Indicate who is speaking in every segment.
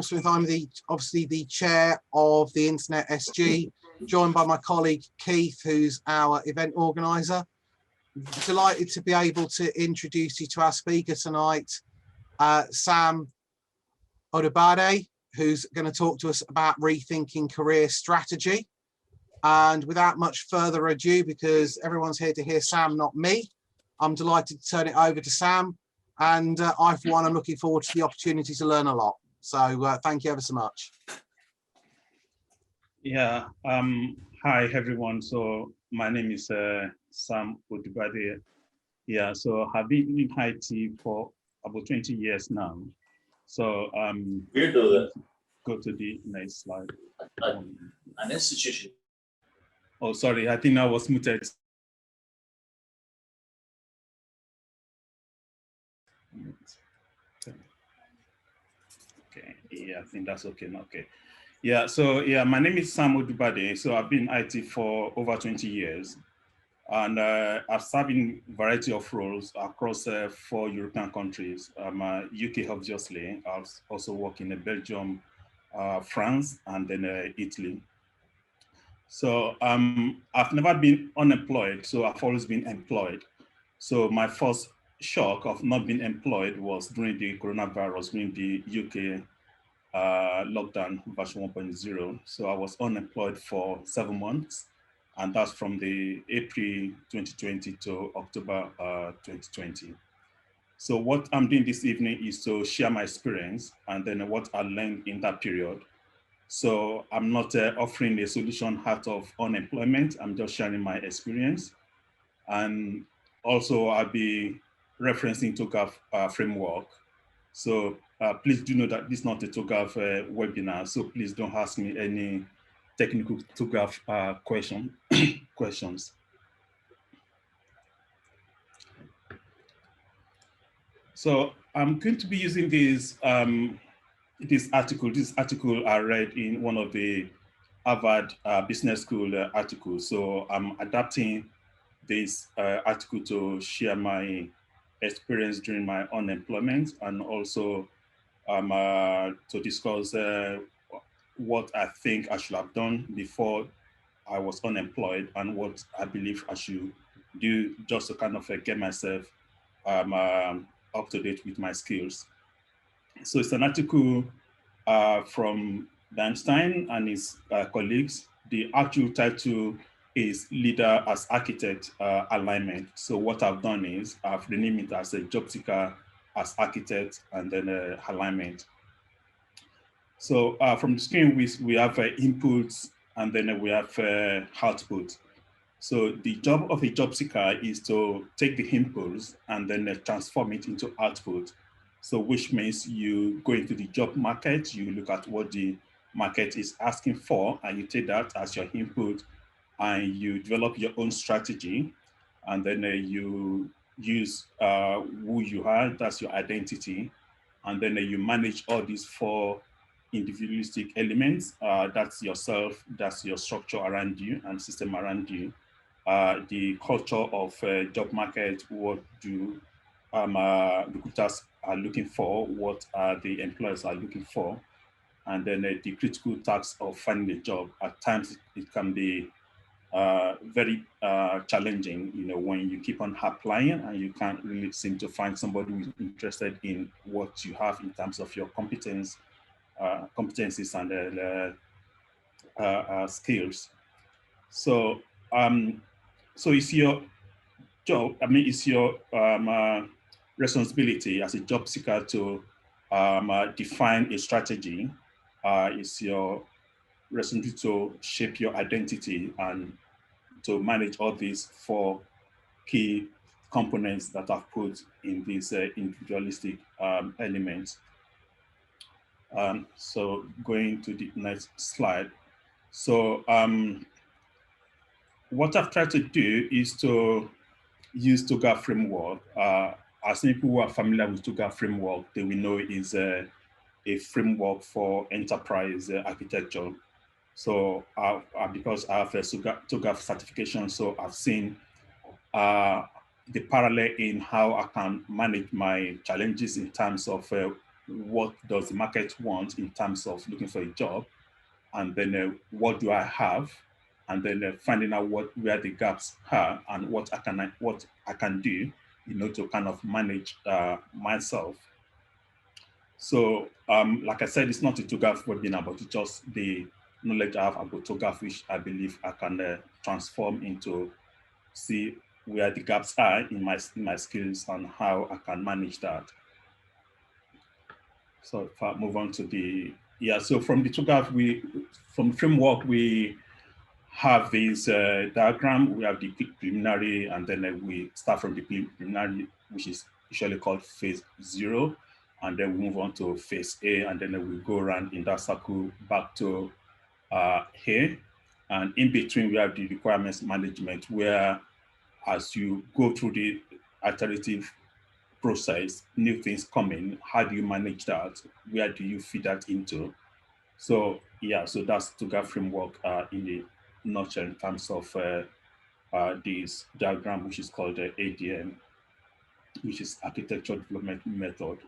Speaker 1: Smith. I'm obviously the chair of the Internet SG, joined by my colleague Keith, who's our event organizer. Delighted to be able to introduce you to our speaker tonight, Sam Odubade, who's going to talk to us about rethinking career strategy. And without much further ado, because everyone's here to hear Sam, not me, I'm delighted to turn it over to Sam. And I, for one, I'm looking forward to the opportunity to learn a lot. So thank you ever so much.
Speaker 2: Yeah, hi everyone. So my name is Sam Odubade. Yeah, so I've been in IT for about 20 years now. So go to the next slide.
Speaker 3: An institution.
Speaker 2: Oh, sorry, I think I was muted. Okay, yeah, I think that's okay now. Okay. Yeah, so yeah, my name is Sam Odubade. So I've been in IT for over 20 years. And I've served in a variety of roles across 4 European countries. UK, obviously. I've also worked in Belgium, France, and then Italy. So I've never been unemployed, so I've always been employed. So my first shock of not being employed was during the coronavirus, during the UK lockdown version 1.0. So I was unemployed for 7 months. And that's from the April 2020 to October 2020. So what I'm doing this evening is to share my experience and then what I learned in that period. So I'm not offering a solution out of unemployment. I'm just sharing my experience. And also I'll be referencing TOGAF framework. So please do know that this is not a TOGAF webinar. So please don't ask me any technical TOGAF questions. So I'm going to be using this article I read in one of the Harvard Business School articles. So I'm adapting this article to share my experience during my unemployment and also to discuss what I think I should have done before I was unemployed and what I believe I should do just to kind of get myself up to date with my skills. So it's an article from Einstein and his colleagues. The actual title is Leader as Architect Alignment. So what I've done is I've renamed it as a job seeker as architect and then alignment. So from the screen, we have inputs and then we have output. So the job of a job seeker is to take the inputs and then transform it into output. So which means you go into the job market, you look at what the market is asking for, and you take that as your input and you develop your own strategy. And then you use who you are, that's your identity. And then you manage all these 4 individualistic elements. That's yourself, that's your structure around you and system around you. The culture of job market, what do recruiters are looking for, what the employers are looking for, and then the critical task of finding a job. At times it can be very challenging, when you keep on applying and you can't really seem to find somebody who's interested in what you have in terms of your competencies and skills. So so it's your job, it's your responsibility as a job seeker to define a strategy. It's your responsibility to shape your identity and to manage all these 4 key components that I've put in these individualistic elements. So going to the next slide. So what I've tried to do is to use TOGAF framework. As people who are familiar with TOGAF framework, they will know it is a framework for enterprise architecture. So because I have a TOGAF certification, so I've seen the parallel in how I can manage my challenges in terms of what does the market want in terms of looking for a job, and then what do I have, and then finding out where the gaps are and what I can do, to kind of manage myself. So, like I said, it's not a TOGAF webinar, but it's just the knowledge I have about TOGAF, which I believe I can transform into see where the gaps are in my skills and how I can manage that. So if I move on to so from the TOGAF, from the framework, we have this diagram. We have the preliminary, and then we start from the preliminary, which is usually called phase 0. And then we move on to phase A, and then we go around in that circle back to here. And in between, we have the requirements management, where as you go through the iterative process, new things come in. How do you manage that? Where do you feed that into? So yeah, so that's TOGAF framework in the nutshell in terms of this diagram, which is called the ADM, which is Architecture Development Method.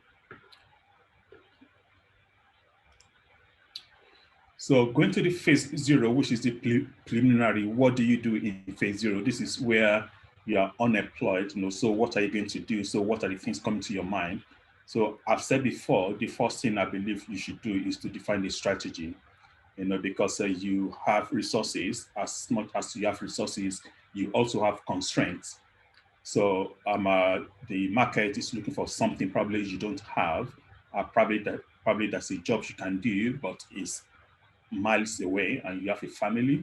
Speaker 2: So going to the phase 0, which is the preliminary, what do you do in phase 0? This is where you are unemployed, so what are you going to do? So what are the things coming to your mind? So I've said before, the first thing I believe you should do is to define a strategy, because you have resources. As much as you have resources, you also have constraints. So the market is looking for something probably you don't have, probably that's a job you can do, but it's miles away, and you have a family,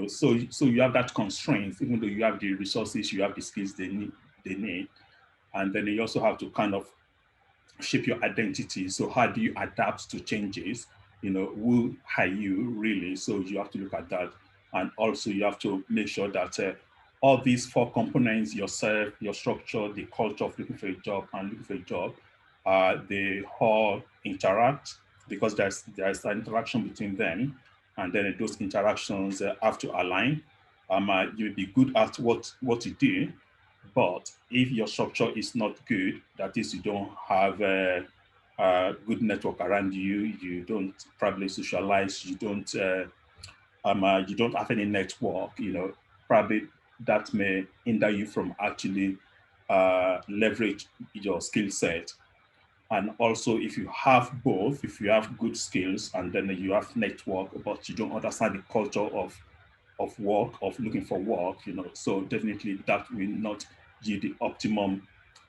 Speaker 2: so you have that constraint. Even though you have the resources, you have the skills they need, and then you also have to kind of shape your identity. So how do you adapt to changes? Who are you really? So you have to look at that, and also you have to make sure that all these 4 components, yourself, your structure, the culture of looking for a job and looking for a job, they all interact, because there's an interaction between them, and then those interactions have to align. You'll be good at what you do, but if your structure is not good, that is, you don't have a good network around you, you don't probably socialize, you don't have any network, probably that may hinder you from actually leverage your skill set. And also, if you have both, if you have good skills and then you have network, but you don't understand the culture of work, of looking for work, so definitely that will not give the optimum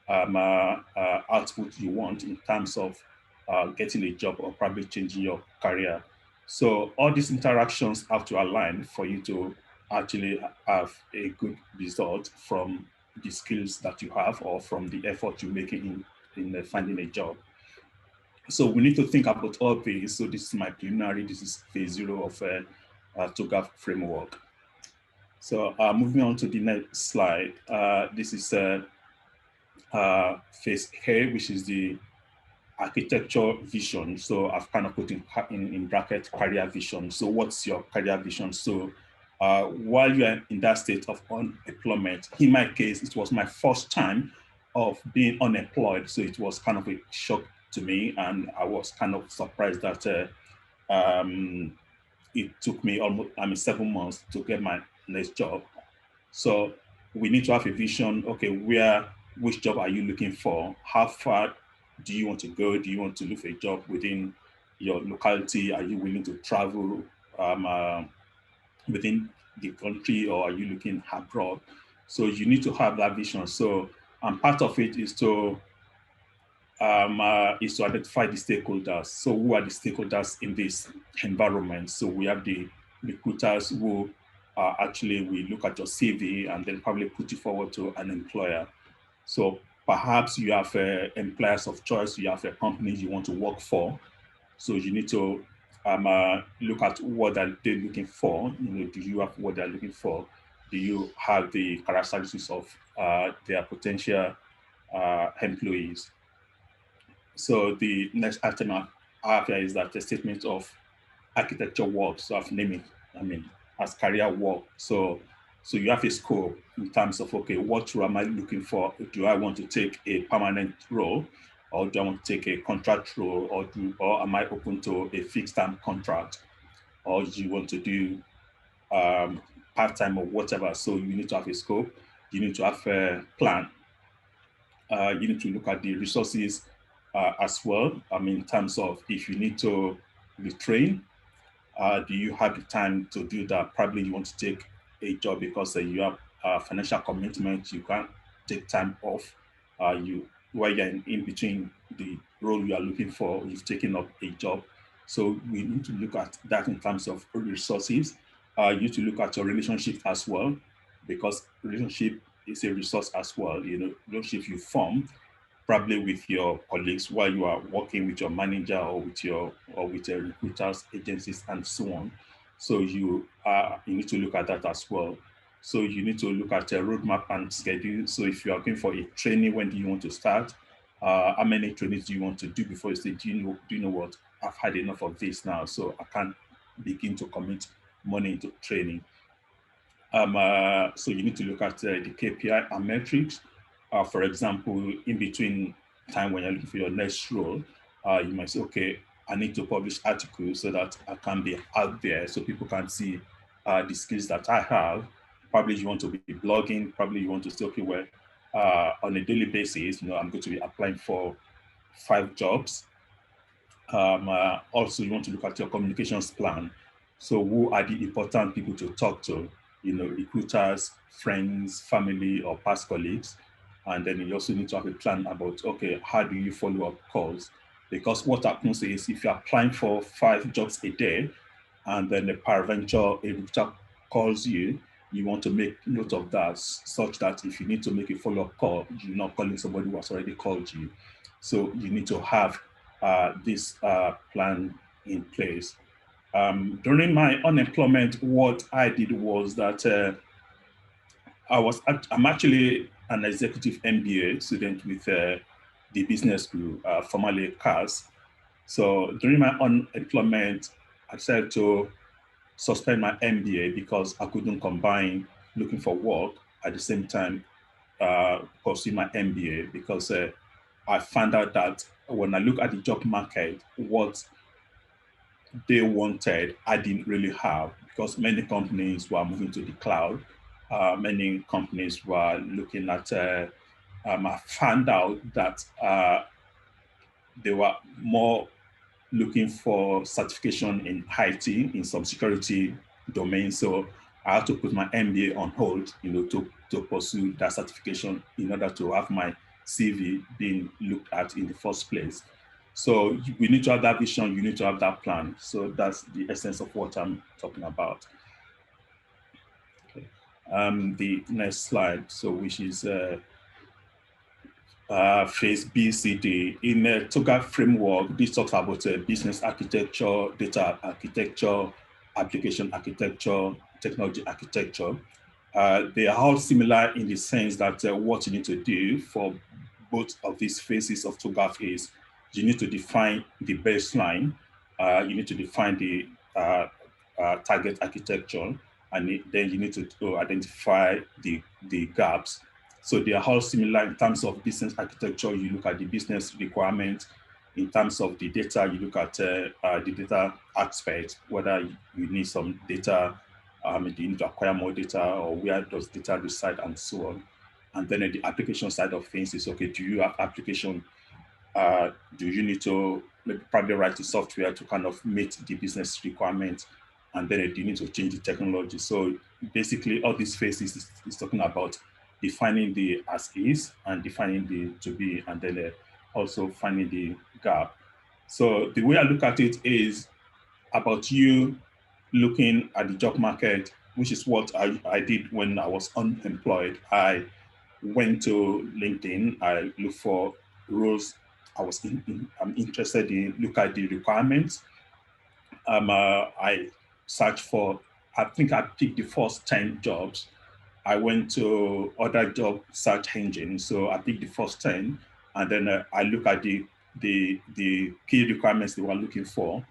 Speaker 2: output you want in terms of getting a job or probably changing your career. So all these interactions have to align for you to actually have a good result from the skills that you have or from the effort you're making in finding a job. So we need to think about all these. So this is my preliminary, this is phase 0 of TOGAF framework. So moving on to the next slide, this is phase A, which is the architecture vision. So I've kind of put in bracket career vision. So what's your career vision? So while you are in that state of unemployment, in my case, it was my first time of being unemployed. So it was kind of a shock to me, and I was kind of surprised that it took me almost 7 months to get my next job. So we need to have a vision. Okay, which job are you looking for? How far do you want to go? Do you want to look for a job within your locality? Are you willing to travel within the country, or are you looking abroad? So you need to have that vision. So part of it is to identify the stakeholders. So who are the stakeholders in this environment? So we have the recruiters who actually we look at your CV and then probably put you forward to an employer. So perhaps you have employers of choice, you have a company you want to work for. So you need to look at what are they looking for. Do you have what they're looking for? Do you have the characteristics of their potential employees? So the next item I have here is that the statement of architecture work. So I've named it, as career work. So you have a scope in terms of, okay, what role am I looking for? Do I want to take a permanent role, or do I want to take a contract role, or am I open to a fixed term contract, or do you want to do part-time or whatever? So you need to have a scope, you need to have a plan, you need to look at the resources as well. I mean, in terms of if you need to retrain, do you have the time to do that? Probably you want to take a job because you have financial commitment, you can't take time off. While you're in between the role you are looking for, you've taken up a job. So we need to look at that in terms of resources. You need to look at your relationship as well, because relationship is a resource as well. You know, relationship you form probably with your colleagues while you are working with your manager or with your recruiters, agencies, and so on. So you need to look at that as well. So you need to look at a roadmap and schedule. So if you are going for a training, when do you want to start? How many trainings do you want to do before you say, do you know what? I've had enough of this now, so I can't begin to commit money into training. So you need to look at the KPI and metrics. For example, in between time when you're looking for your next role, you might say, okay, I need to publish articles so that I can be out there so people can see the skills that I have. Probably you want to be blogging, probably you want to say, okay, well, on a daily basis, you know, I'm going to be applying for 5 jobs. Also, you want to look at your communications plan. So who are the important people to talk to? You know, recruiters, friends, family, or past colleagues. And then you also need to have a plan about, okay, how do you follow up calls? Because what happens is if you're applying for 5 jobs a day, and then a peradventure a recruiter calls you, you want to make note of that, such that if you need to make a follow-up call, you're not calling somebody who has already called you. So you need to have this plan in place. During my unemployment, what I did was that I'm actually an executive MBA student with the business school, formerly CAS. So during my unemployment, I decided to suspend my MBA because I couldn't combine looking for work at the same time pursuing my MBA, because I found out that when I look at the job market, what they wanted, I didn't really have, because many companies were moving to the cloud. Many companies were looking at, I found out that they were more looking for certification in IT, in some security domains. So I had to put my MBA on hold, you know, to pursue that certification in order to have my CV being looked at in the first place. So we need to have that vision, you need to have that plan. So that's the essence of what I'm talking about. Okay. The next slide, so which is phase BCD. In the TOGAF framework, this talks about business architecture, data architecture, application architecture, technology architecture. They are all similar in the sense that what you need to do for both of these phases of TOGAF is you need to define the baseline, you need to define the target architecture, and then you need to identify the gaps. So they are all similar in terms of business architecture. You look at the business requirements. In terms of the data, you look at the data aspect, whether you need some data, do you need to acquire more data, or where does data reside, and so on. And then the application side of things is, okay, do you have application? Do you need to probably write the software to kind of meet the business requirements? And then you need to change the technology. So basically all these phases is talking about defining the as is and defining the to be, and then also finding the gap. So the way I look at it is about you looking at the job market, which is what I did when I was unemployed. I went to LinkedIn, I looked for roles I'm interested in, look at the requirements. I searched for, I think I picked the first 10 jobs. I went to other job search engines. So I picked the first 10, and then I look at the key requirements they were looking for.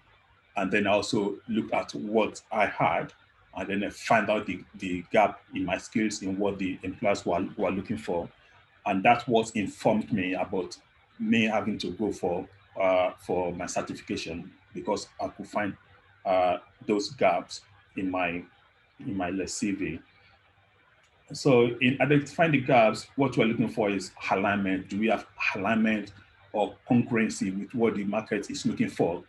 Speaker 2: And then I also look at what I had, and then I find out the gap in my skills in what the employers were looking for. And that's what informed me about me having to go for my certification because I could find those gaps in my CV. So in identifying the gaps, what we're looking for is alignment. Do we have alignment or congruency with what the market is looking for?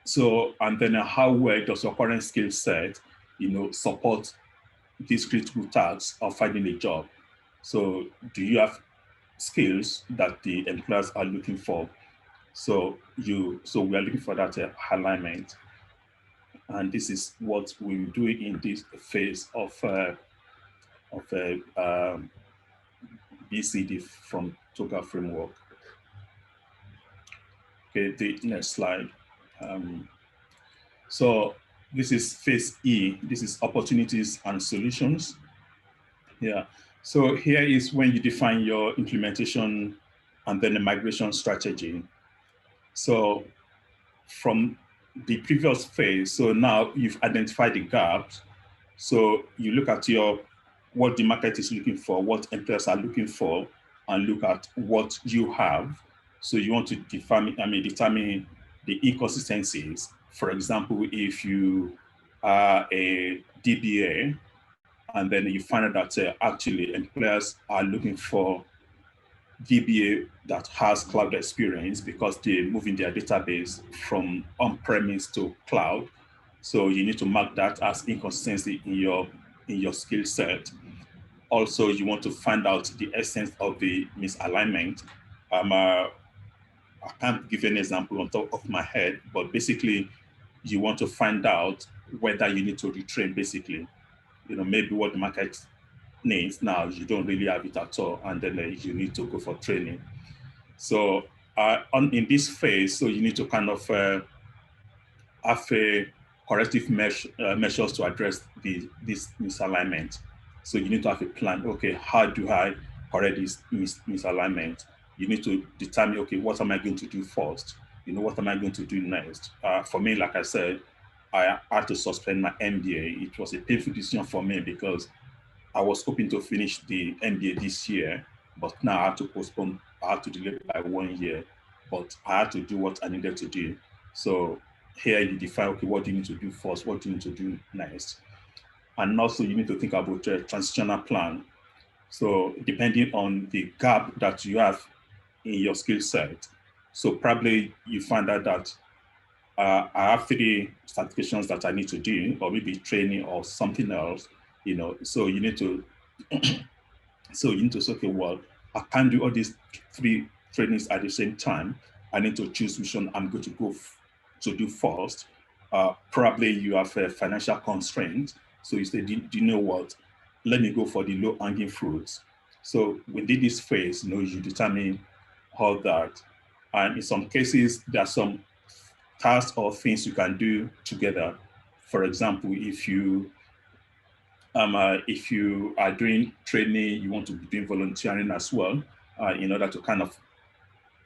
Speaker 2: So, and then how well does your current skill set, support these critical tasks of finding a job? So do you have skills that the employers are looking for? So we are looking for that alignment. And this is what we do in this phase of BCD from TOGAF framework. Okay, the next slide. So this is phase E. This is opportunities and solutions. Yeah. So here is when you define your implementation and then the migration strategy. So from the previous phase, so now you've identified the gaps. So you look at what the market is looking for, what employers are looking for, and look at what you have. So you want to determine the inconsistencies. For example, if you are a DBA, and then you find out that actually employers are looking for DBA that has cloud experience because they're moving their database from on-premise to cloud. So you need to mark that as inconsistency in your skill set. Also, you want to find out the essence of the misalignment. I can't give you an example on top of my head, but basically, you want to find out whether you need to retrain, basically. Maybe what the market needs now, you don't really have it at all, and then you need to go for training. So in this phase, so you need to kind of have a corrective measures to address this misalignment. So you need to have a plan. Okay, how do I correct this misalignment? You need to determine, okay, what am I going to do first? What am I going to do next? For me, like I said, I had to suspend my MBA. It was a painful decision for me because I was hoping to finish the MBA this year, but now I had to postpone. I had to delay by 1 year, but I had to do what I needed to do. So here you define, okay, what do you need to do first? What do you need to do next? And also you need to think about a transitional plan. So depending on the gap that you have in your skill set, so probably you find out that I have 3 certifications that I need to do, or maybe training or something else, so you need to, say, okay, well, I can't do all these 3 trainings at the same time. I need to choose which one I'm going to go to do first. Probably you have a financial constraint. So you say, do you know what? Let me go for the low hanging fruits. So within this phase, you determine all that. And in some cases, there are some tasks or things you can do together. For example, if you are doing training, you want to be doing volunteering as well, in order to kind of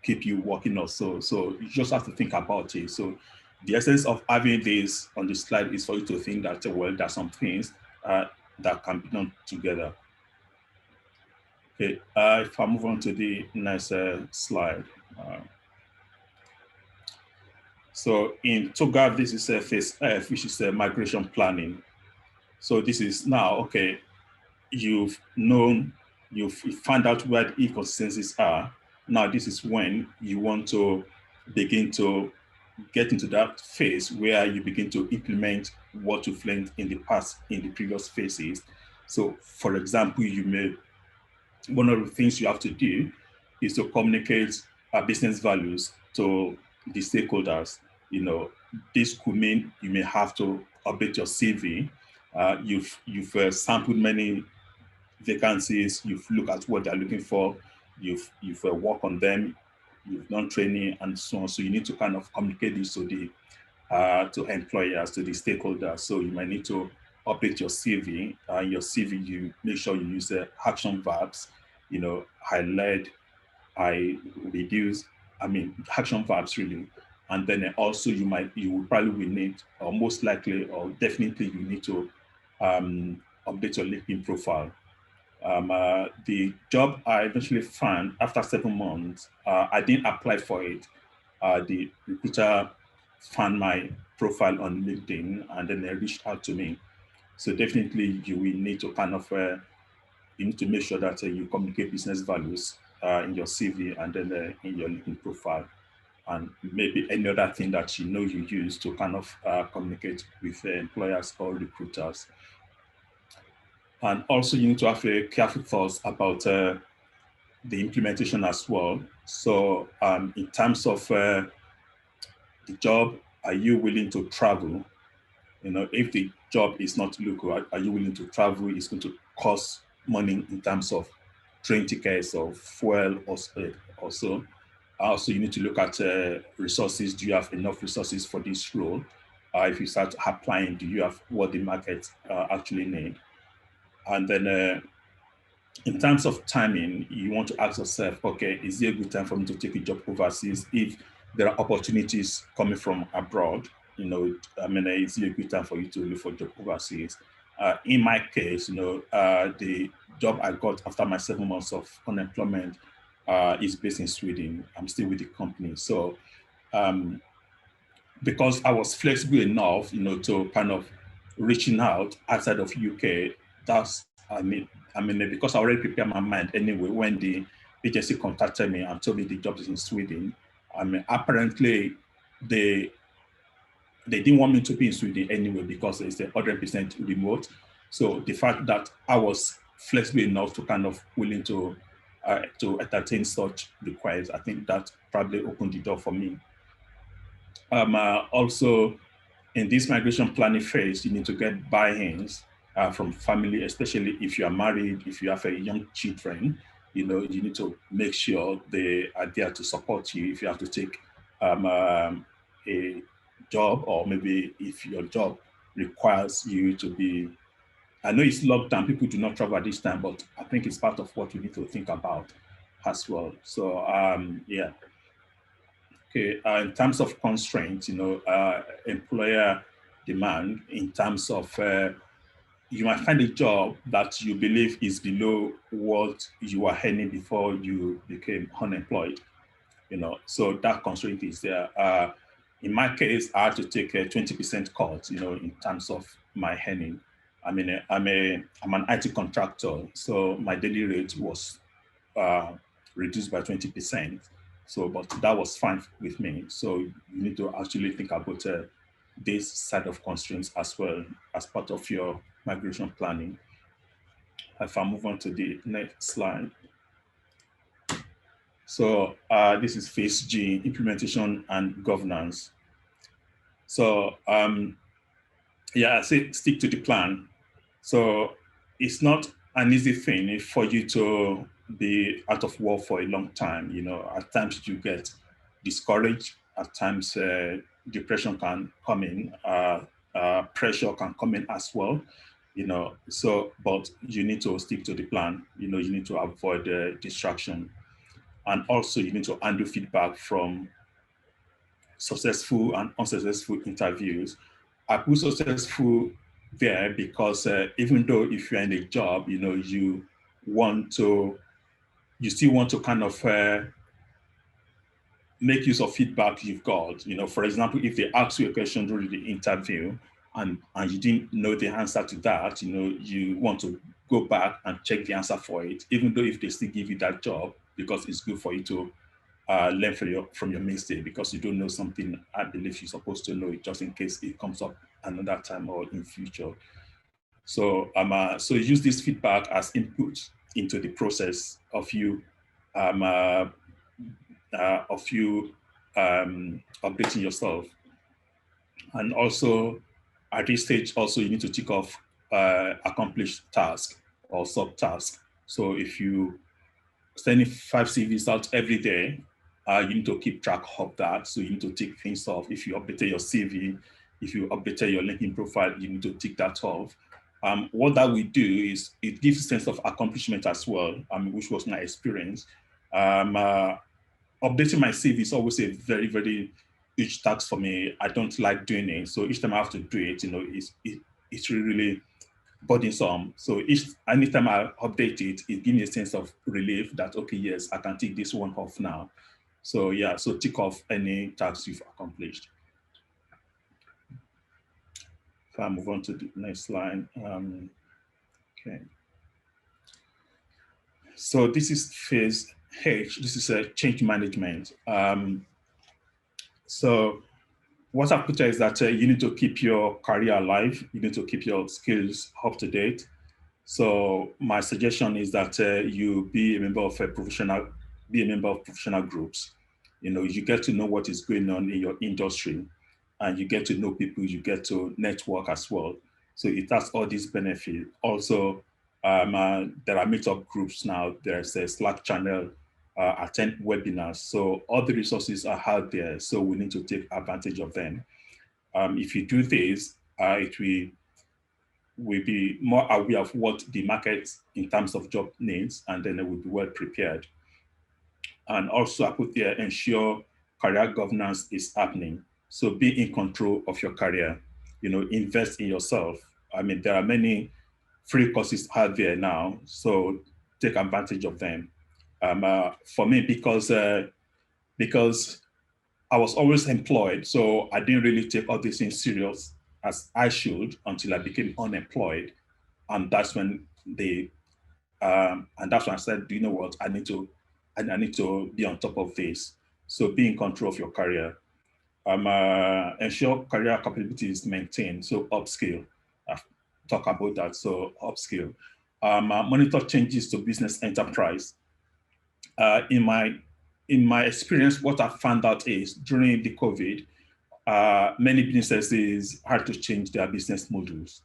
Speaker 2: keep you working also. So you just have to think about it. So the essence of having this on the slide is for you to think that, well, there are some things that can be done together. Okay, if I move on to the next slide. So in TOGAF, this is phase F, which is migration planning. So this is now, okay, you've found out where the inconsistencies are. Now this is when you want to begin to get into that phase where you begin to implement what you've learned in the past, in the previous phases. So for example, one of the things you have to do is to communicate business values to the stakeholders. This could mean you may have to update your CV. You've sampled many vacancies. You've looked at what they're looking for. You've worked on them. You've done training and so on. So you need to kind of communicate this to employers, to the stakeholders. So you might need to update your CV. Your CV, you make sure you use action verbs. I led, I reduced. Action verbs really. And then also you probably will need, or most likely, or definitely you need to update your LinkedIn profile. The job I eventually found after 7 months, I didn't apply for it. The recruiter found my profile on LinkedIn and then they reached out to me. So definitely you will need to kind of, you need to make sure that you communicate business values in your CV and then in your LinkedIn profile, and maybe any other thing that you know you use to kind of communicate with employers or recruiters. And also you need to have a careful thoughts about the implementation as well. So in terms of the job, are you willing to travel? You know, if the job is not local, are you willing to travel? It's going to cost money in terms of train tickets or fuel or so. Also, you need to look at resources. Do you have enough resources for this role? If you start applying, do you have what the market actually need? And then in terms of timing, you want to ask yourself, okay, is it a good time for me to take a job overseas? If there are opportunities coming from abroad, you know, I mean, is it a good time for you to look for a job overseas? In my case, you know, the job I got after my 7 months of unemployment is based in Sweden. I'm still with the company. So because I was flexible enough, you know, to kind of reaching out outside of UK, that's, I mean, because I already prepared my mind anyway, when the agency contacted me and told me the job is in Sweden, I mean, apparently they didn't want me to be in Sweden anyway because it's 100% remote. So the fact that I was flexible enough to kind of willing to entertain such requests, I think that probably opened the door for me. Also, in this migration planning phase, you need to get buy-ins from family, especially if you are married, if you have a young children. You know, you need to make sure they are there to support you if you have to take a job, or maybe if your job requires you to be, I know it's lockdown, people do not travel at this time, but I think it's part of what we need to think about as well. So yeah. Okay, in terms of constraints, you know, employer demand, in terms of, you might find a job that you believe is below what you were earning before you became unemployed, you know, so that constraint is there. In my case, I had to take a 20% cut, you know, in terms of my earning. I mean, I'm an IT contractor, so my daily rate was reduced by 20%. So, but that was fine with me. So you need to actually think about this side of constraints as well as part of your migration planning. If I move on to the next slide. So this is phase G, implementation and governance. So yeah, I say stick to the plan. So it's not an easy thing for you to be out of work for a long time. You know, at times you get discouraged. At times depression can come in, pressure can come in as well. You know, so, but you need to stick to the plan. You know, you need to avoid distraction. And also you need to handle feedback from successful and unsuccessful interviews. I put successful there because even though if you're in a job, you know, you still want to kind of make use of feedback you've got. You know, for example, if they ask you a question during the interview and you didn't know the answer to that, you know, you want to go back and check the answer for it, even though if they still give you that job, because it's good for you to learn from your mistake, because you don't know something I believe you're supposed to know it just in case it comes up another time or in future. So so use this feedback as input into the process of you updating yourself. And also at this stage, also you need to tick off accomplished task or sub-task. So if you sending 5 CVs out every day, you need to keep track of that. So you need to tick things off. If you updated your CV, if you updated your LinkedIn profile, you need to tick that off. What that will do is it gives a sense of accomplishment as well, which was my experience. Updating my CV is always a very, very huge task for me. I don't like doing it. So each time I have to do it, you know, it's really burdensome. So anytime I update it, it gives me a sense of relief that, okay, yes, I can take this one off now. So yeah, so tick off any tasks you've accomplished. If I move on to the next line, okay. So this is phase H. This is a change management. So what I've put here is that you need to keep your career alive. You need to keep your skills up to date. So my suggestion is that you be a member of professional groups. You know, you get to know what is going on in your industry, and you get to know people. You get to network as well. So it has all these benefits. Also, there are meetup groups now. There's a Slack channel. Attend webinars. So all the resources are out there. So we need to take advantage of them. If you do this, we'll be more aware of what the market in terms of job needs, and then it will be well prepared. And also I put there, ensure career governance is happening. So be in control of your career, you know, invest in yourself. I mean, there are many free courses out there now, so take advantage of them. For me, because I was always employed, so I didn't really take all these things serious as I should until I became unemployed, and that's when I said, do you know what? I need to be on top of this. So be in control of your career. Ensure career capability is maintained. So upskill. I've talked about that. So upskill. Monitor changes to business enterprise. In my experience, what I found out is during the COVID, many businesses had to change their business models.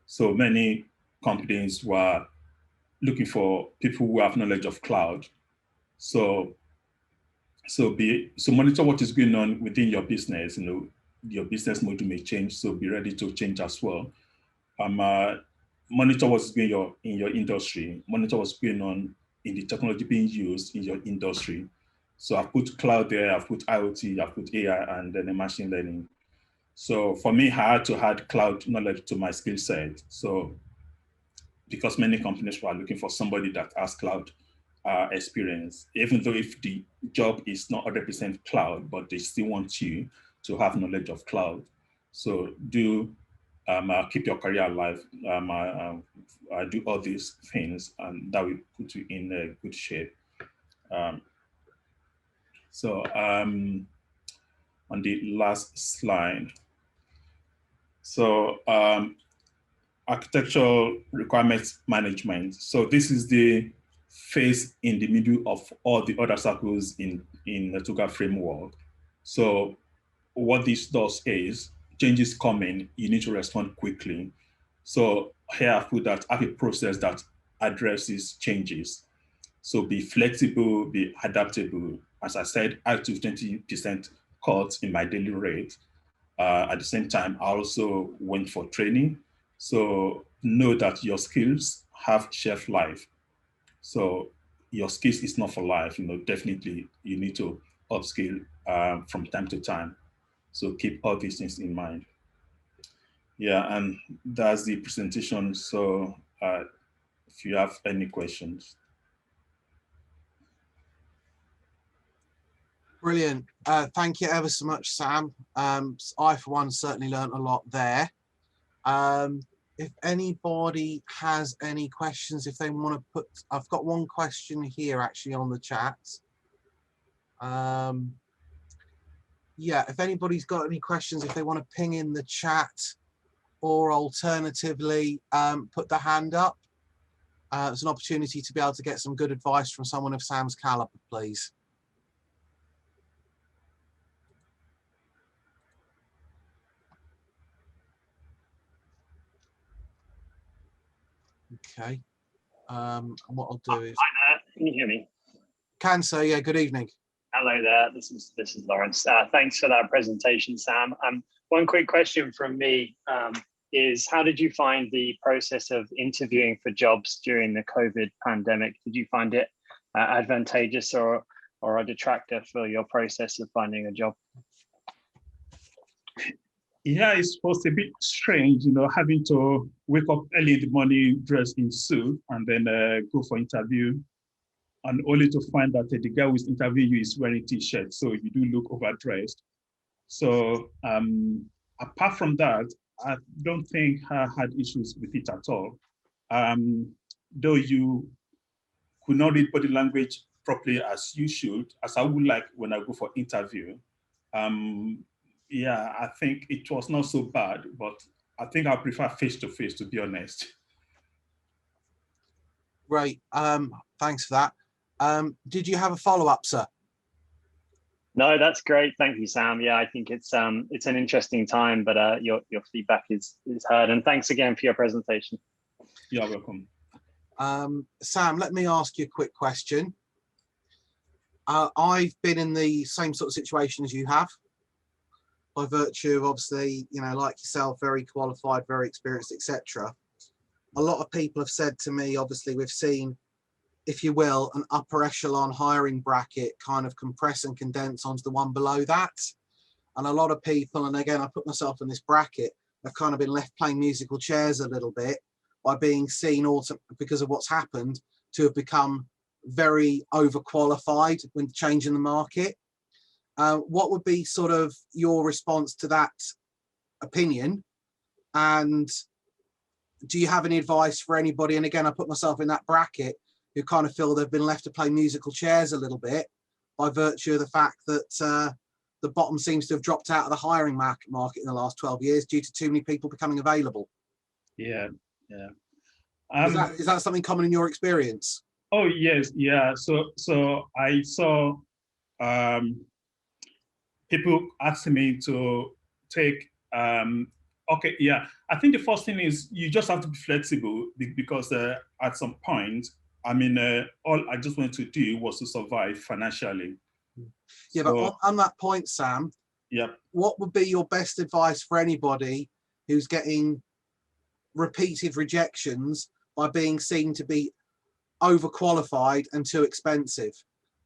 Speaker 2: So many companies were looking for people who have knowledge of cloud. So monitor what is going on within your business. You know, your business model may change, so be ready to change as well. Monitor what's going on in your industry. Monitor what's going on in the technology being used in your industry. So I've put cloud there, I've put IoT, I've put AI, and then the machine learning. So for me, I had to add cloud knowledge to my skill set. So because many companies were looking for somebody that has cloud experience, even though if the job is not 100% cloud, but they still want you to have knowledge of cloud. So do keep your career alive. I do all these things, and that will put you in a good shape. On the last slide. So architectural requirements management. So this is the phase in the middle of all the other circles in the TOGAF framework. So what this does is, changes coming, you need to respond quickly. So here I put that, have a process that addresses changes. So be flexible, be adaptable. As I said, I took 20% cut in my daily rate. At the same time, I also went for training. So know that your skills have shelf life. So your skills is not for life. You know, definitely you need to upskill from time to time. So keep all these things in mind. Yeah, and that's the presentation. So if you have any questions.
Speaker 1: Brilliant. Thank you ever so much, Sam. I, for one, certainly learned a lot there. If anybody has any questions, if they want to put, I've got one question here actually on the chat. Yeah, if anybody's got any questions, if they want to ping in the chat, or alternatively, put the hand up. It's an opportunity to be able to get some good advice from someone of Sam's caliber, please. Okay. And what I'll do is.
Speaker 4: Hi there. Can you hear me?
Speaker 1: Can, sir. Yeah. Good evening.
Speaker 4: Hello there. This is Lawrence. Thanks for that presentation, Sam. One quick question from me is, how did you find the process of interviewing for jobs during the COVID pandemic? Did you find it advantageous or a detractor for your process of finding a job?
Speaker 2: Yeah, it was a bit strange, having to wake up early in the morning, dress in suit, and then go for interview, and only to find that the guy who's interviewing you is wearing t-shirt, so you do look overdressed. So apart from that, I don't think I had issues with it at all. Though you could not read body language properly as you should, as I would like when I go for interview. Yeah, I think it was not so bad, but I think I prefer face-to-face, to be honest.
Speaker 1: Great. Thanks for that. Did you have a follow-up, sir?
Speaker 4: No, that's great. Thank you, Sam. Yeah, I think it's an interesting time, but your feedback is heard. And thanks again for your presentation.
Speaker 2: You're welcome.
Speaker 1: Sam, let me ask you a quick question. I've been in the same sort of situation as you have, by virtue of obviously, like yourself, very qualified, very experienced, etc. A lot of people have said to me, obviously, we've seen, if you will, an upper echelon hiring bracket kind of compress and condense onto the one below that. And a lot of people, and again, I put myself in this bracket, have kind of been left playing musical chairs a little bit by being seen also because of what's happened to have become very overqualified when changing the market. What would be sort of your response to that opinion? And do you have any advice for anybody? And again, I put myself in that bracket who kind of feel they've been left to play musical chairs a little bit by virtue of the fact that the bottom seems to have dropped out of the hiring market in the last 12 years due to too many people becoming available.
Speaker 2: Yeah, yeah.
Speaker 1: Is that something common in your experience?
Speaker 2: Oh, yes, yeah. So I saw people asking me to take, okay, yeah. I think the first thing is you just have to be flexible because at some point, all I just wanted to do was to survive financially.
Speaker 1: Yeah, so, but on that point, Sam,
Speaker 2: yeah,
Speaker 1: what would be your best advice for anybody who's getting repeated rejections by being seen to be overqualified and too expensive?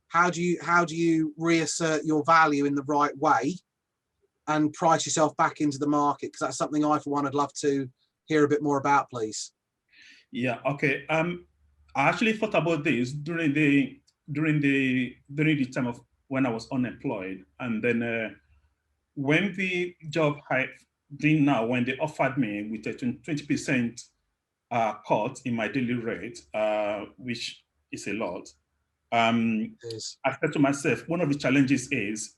Speaker 1: How do you reassert your value in the right way and price yourself back into the market? Because that's something I, for one, would love to hear a bit more about, please.
Speaker 2: Yeah. Okay. I actually thought about this during the time of when I was unemployed, and then when the job I did now, when they offered me with a 20% cut in my daily rate, which is a lot. I said to myself, one of the challenges is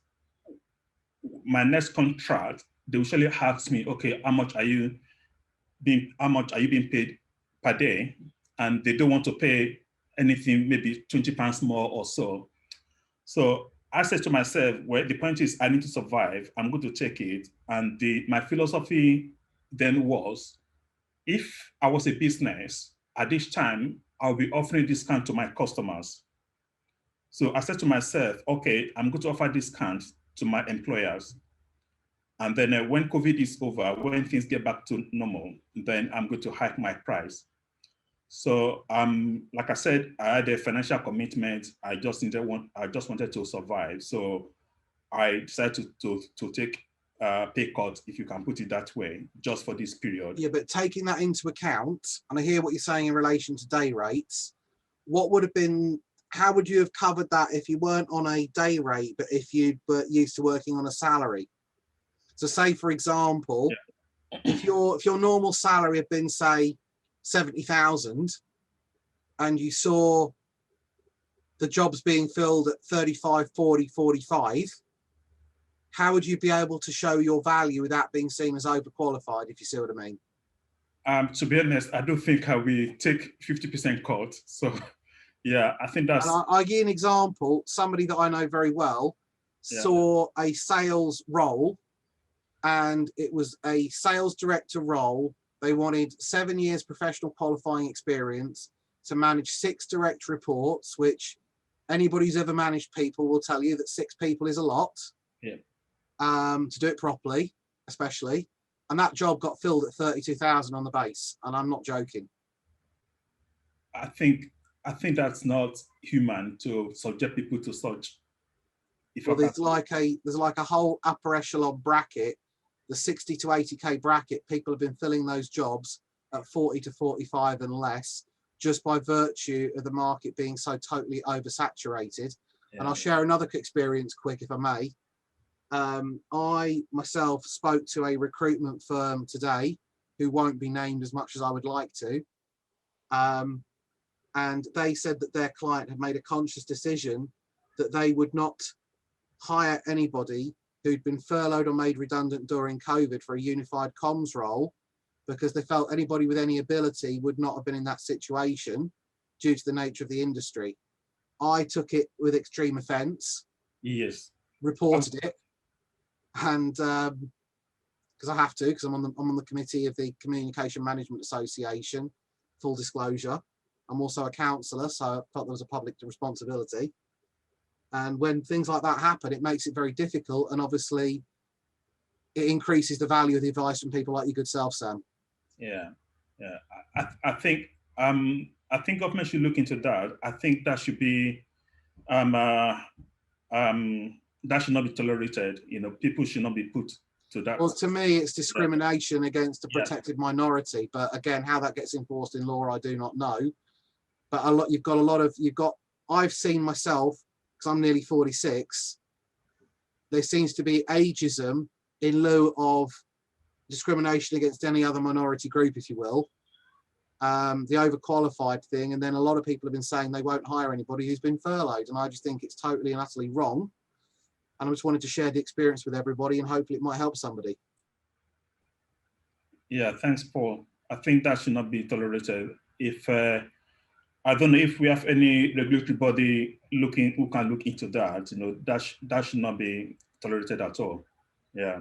Speaker 2: my next contract, they usually ask me, okay, how much are you being paid per day? And they don't want to pay anything, maybe £20 more or so. So I said to myself, well, the point is I need to survive. I'm going to take it. And my philosophy then was, if I was a business at this time, I'll be offering discount to my customers. So I said to myself, okay, I'm going to offer discounts to my employers. And then when COVID is over, when things get back to normal, then I'm going to hike my price. So like I said, I had a financial commitment. I just wanted to survive. So I decided to take pay cuts, if you can put it that way, just for this period.
Speaker 1: Yeah, but taking that into account, and I hear what you're saying in relation to day rates, what would have been, how would you have covered that if you weren't on a day rate, but if you were used to working on a salary? So say, for example, yeah, if your normal salary had been, say, 70,000 and you saw the jobs being filled at 35, 40, 45, how would you be able to show your value without being seen as overqualified, if you see what I mean?
Speaker 2: To be honest, I don't think I will take 50% cut. So yeah, I think that's...
Speaker 1: And I'll give you an example. Somebody that I know very well saw a sales role, and it was a sales director role. They wanted 7 years professional qualifying experience to manage 6 direct reports, which anybody who's ever managed people will tell you that 6 people is a lot.
Speaker 2: Yeah.
Speaker 1: To do it properly, especially. And that job got filled at 32,000 on the base. And I'm not joking.
Speaker 2: I think that's not human to subject people to such.
Speaker 1: Well, there's like a whole upper echelon bracket the 60 to 80k bracket, people have been filling those jobs at 40 to 45 and less, just by virtue of the market being so totally oversaturated.
Speaker 3: Yeah.
Speaker 1: And I'll share another experience quick, if I may. I myself spoke to a recruitment firm today who won't be named as much as I would like to. And they said that their client had made a conscious decision that they would not hire anybody who'd been furloughed or made redundant during COVID for a unified comms role, because they felt anybody with any ability would not have been in that situation due to the nature of the industry. I took it with extreme offence.
Speaker 2: Yes.
Speaker 1: Reported it, and because I have to, because I'm on the committee of the Communication Management Association. Full disclosure, I'm also a counsellor, so I felt there was a public responsibility. And when things like that happen, it makes it very difficult, and obviously it increases the value of the advice from people like your good self, Sam.
Speaker 2: Yeah, yeah. I think government should look into that. I think that should be that should not be tolerated. You know, people should not be put to that.
Speaker 1: Well, to me, it's discrimination against a protected minority. But again, how that gets enforced in law, I do not know. But I've seen myself, because I'm nearly 46, there seems to be ageism in lieu of discrimination against any other minority group, if you will. The overqualified thing, and then a lot of people have been saying they won't hire anybody who's been furloughed, and I just think it's totally and utterly wrong. And I just wanted to share the experience with everybody, and hopefully it might help somebody.
Speaker 2: Yeah, thanks, Paul. I think that should not be tolerated. If I don't know if we have any regulatory body who can look into that. You know, that should not be tolerated at all. Yeah.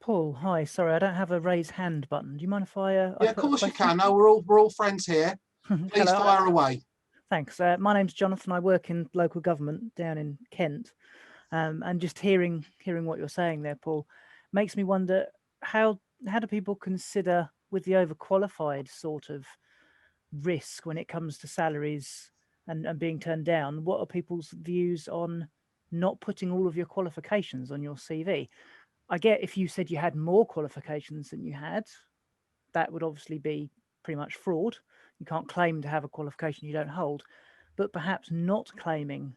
Speaker 5: Paul, hi. Sorry, I don't have a raise hand button. Do you mind if I?
Speaker 1: Yeah,
Speaker 5: I
Speaker 1: of course you can. No, we're all friends here. Please
Speaker 5: Hello.
Speaker 1: fire away.
Speaker 5: Thanks. My name's Jonathan. I work in local government down in Kent, and just hearing what you're saying there, Paul, makes me wonder how do people consider with the overqualified sort of risk when it comes to salaries and being turned down? What are people's views on not putting all of your qualifications on your CV? I get if you said you had more qualifications than you had, that would obviously be pretty much fraud. You can't claim to have a qualification you don't hold, but perhaps not claiming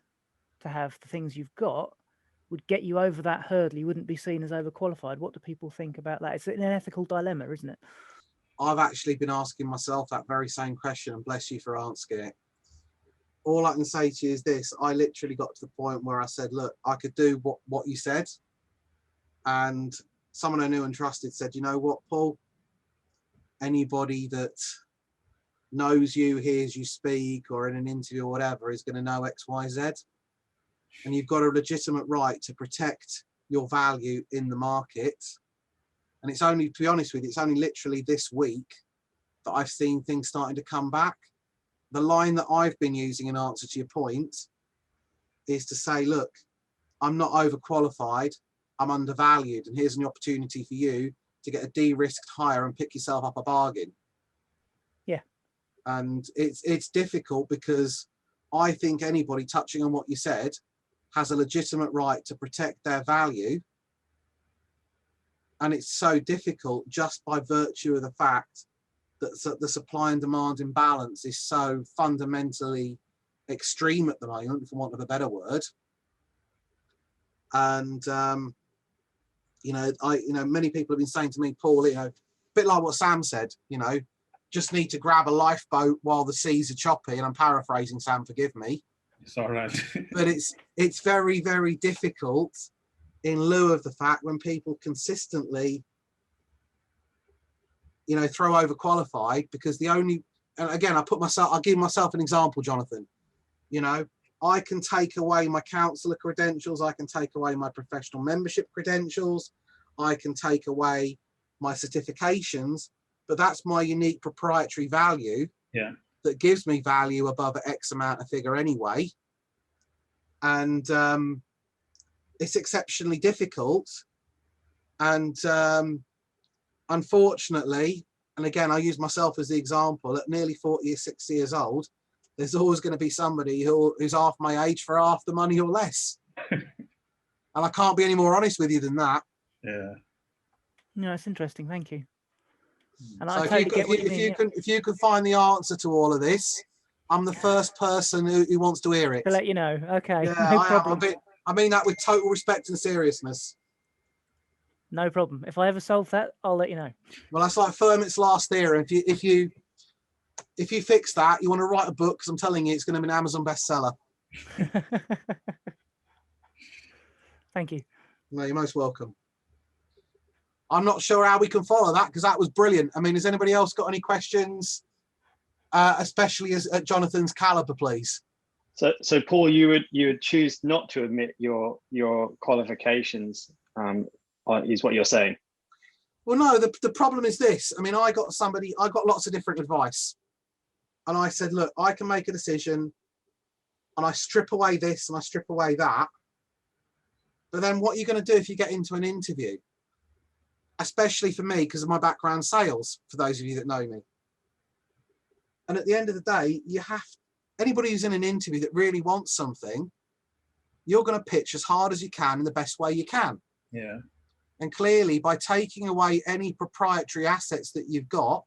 Speaker 5: to have the things you've got would get you over that hurdle. You wouldn't be seen as overqualified. What do people think about that? It's an ethical dilemma, isn't it?
Speaker 1: I've actually been asking myself that very same question, and bless you for answering it. All I can say to you is this: I literally got to the point where I said, look, I could do what you said. And someone I knew and trusted said, you know what, Paul, anybody that knows you, hears you speak, or in an interview or whatever is going to know X, Y, Z. And you've got a legitimate right to protect your value in the market. And it's only, to be honest with you, it's only literally this week that I've seen things starting to come back. The line that I've been using in answer to your point is to say, look, I'm not overqualified, I'm undervalued, and here's an opportunity for you to get a de-risked hire and pick yourself up a bargain.
Speaker 5: Yeah.
Speaker 1: And it's difficult because I think anybody, touching on what you said, has a legitimate right to protect their value. And it's so difficult just by virtue of the fact that the supply and demand imbalance is so fundamentally extreme at the moment, for want of a better word. And many people have been saying to me, Paul, a bit like what Sam said, just need to grab a lifeboat while the seas are choppy. And I'm paraphrasing, Sam, forgive me.
Speaker 2: It's all right.
Speaker 1: But it's very, very difficult in lieu of the fact when people consistently, throw overqualified, because and again, I'll give myself an example, Jonathan. I can take away my counsellor credentials, I can take away my professional membership credentials, I can take away my certifications, but that's my unique proprietary value that gives me value above X amount of figure anyway. And it's exceptionally difficult. And unfortunately, and again, I use myself as the example, at nearly 46 years old, there's always going to be somebody who's half my age for half the money or less. And I can't be any more honest with you than that.
Speaker 2: Yeah.
Speaker 5: No, it's interesting. Thank you. And
Speaker 1: So
Speaker 5: I totally get what you mean.
Speaker 1: if you can find the answer to all of this, I'm the first person who wants to hear it.
Speaker 5: To let you know. Okay.
Speaker 1: Yeah,
Speaker 5: No
Speaker 1: I
Speaker 5: problem.
Speaker 1: I mean that with total respect and seriousness.
Speaker 5: No problem. If I ever solve that, I'll let you know.
Speaker 1: Well, that's like Fermat's last theorem. If you fix that, you want to write a book, because I'm telling you, it's going to be an Amazon bestseller.
Speaker 5: Thank you.
Speaker 1: No, you're most welcome. I'm not sure how we can follow that, because that was brilliant. I mean, has anybody else got any questions, especially at Jonathan's caliber, please?
Speaker 4: So Paul, you would choose not to admit your qualifications, is what you're saying?
Speaker 1: Well, no, the problem is this. I mean, I got lots of different advice. And I said, look, I can make a decision and I strip away this and I strip away that. But then what are you going to do if you get into an interview? Especially for me, because of my background sales, for those of you that know me. And at the end of the day, anybody who's in an interview that really wants something, you're going to pitch as hard as you can in the best way you can.
Speaker 2: Yeah.
Speaker 1: And clearly, by taking away any proprietary assets that you've got,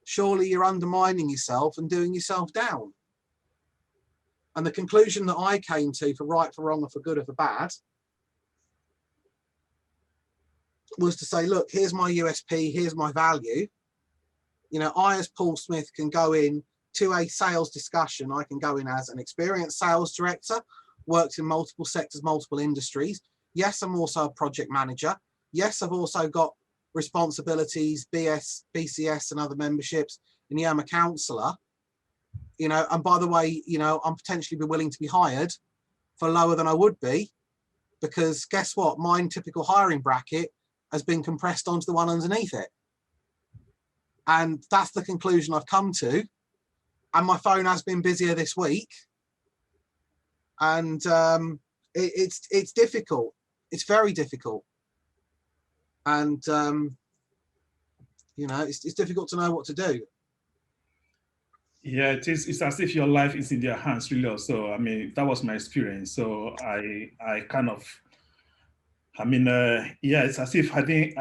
Speaker 1: surely you're undermining yourself and doing yourself down. And the conclusion that I came to, for right, for wrong, or for good, or for bad, was to say, look, here's my USP, here's my value. You know, I, as Paul Smith, can go in to a sales discussion. I can go in as an experienced sales director, worked in multiple sectors, multiple industries. Yes, I'm also a project manager. Yes, I've also got responsibilities, BCS and other memberships, and yeah, I'm a counsellor. You know, and by the way, you know, I'm potentially be willing to be hired for lower than I would be, because guess what? My typical hiring bracket has been compressed onto the one underneath it. And that's the conclusion I've come to. And my phone has been busier this week. And it's difficult. It's very difficult. And, you know, it's difficult to know what to do.
Speaker 2: Yeah, it's as if your life is in their hands, really. So, I mean, that was my experience. So I kind of, I mean, yeah, it's as if I think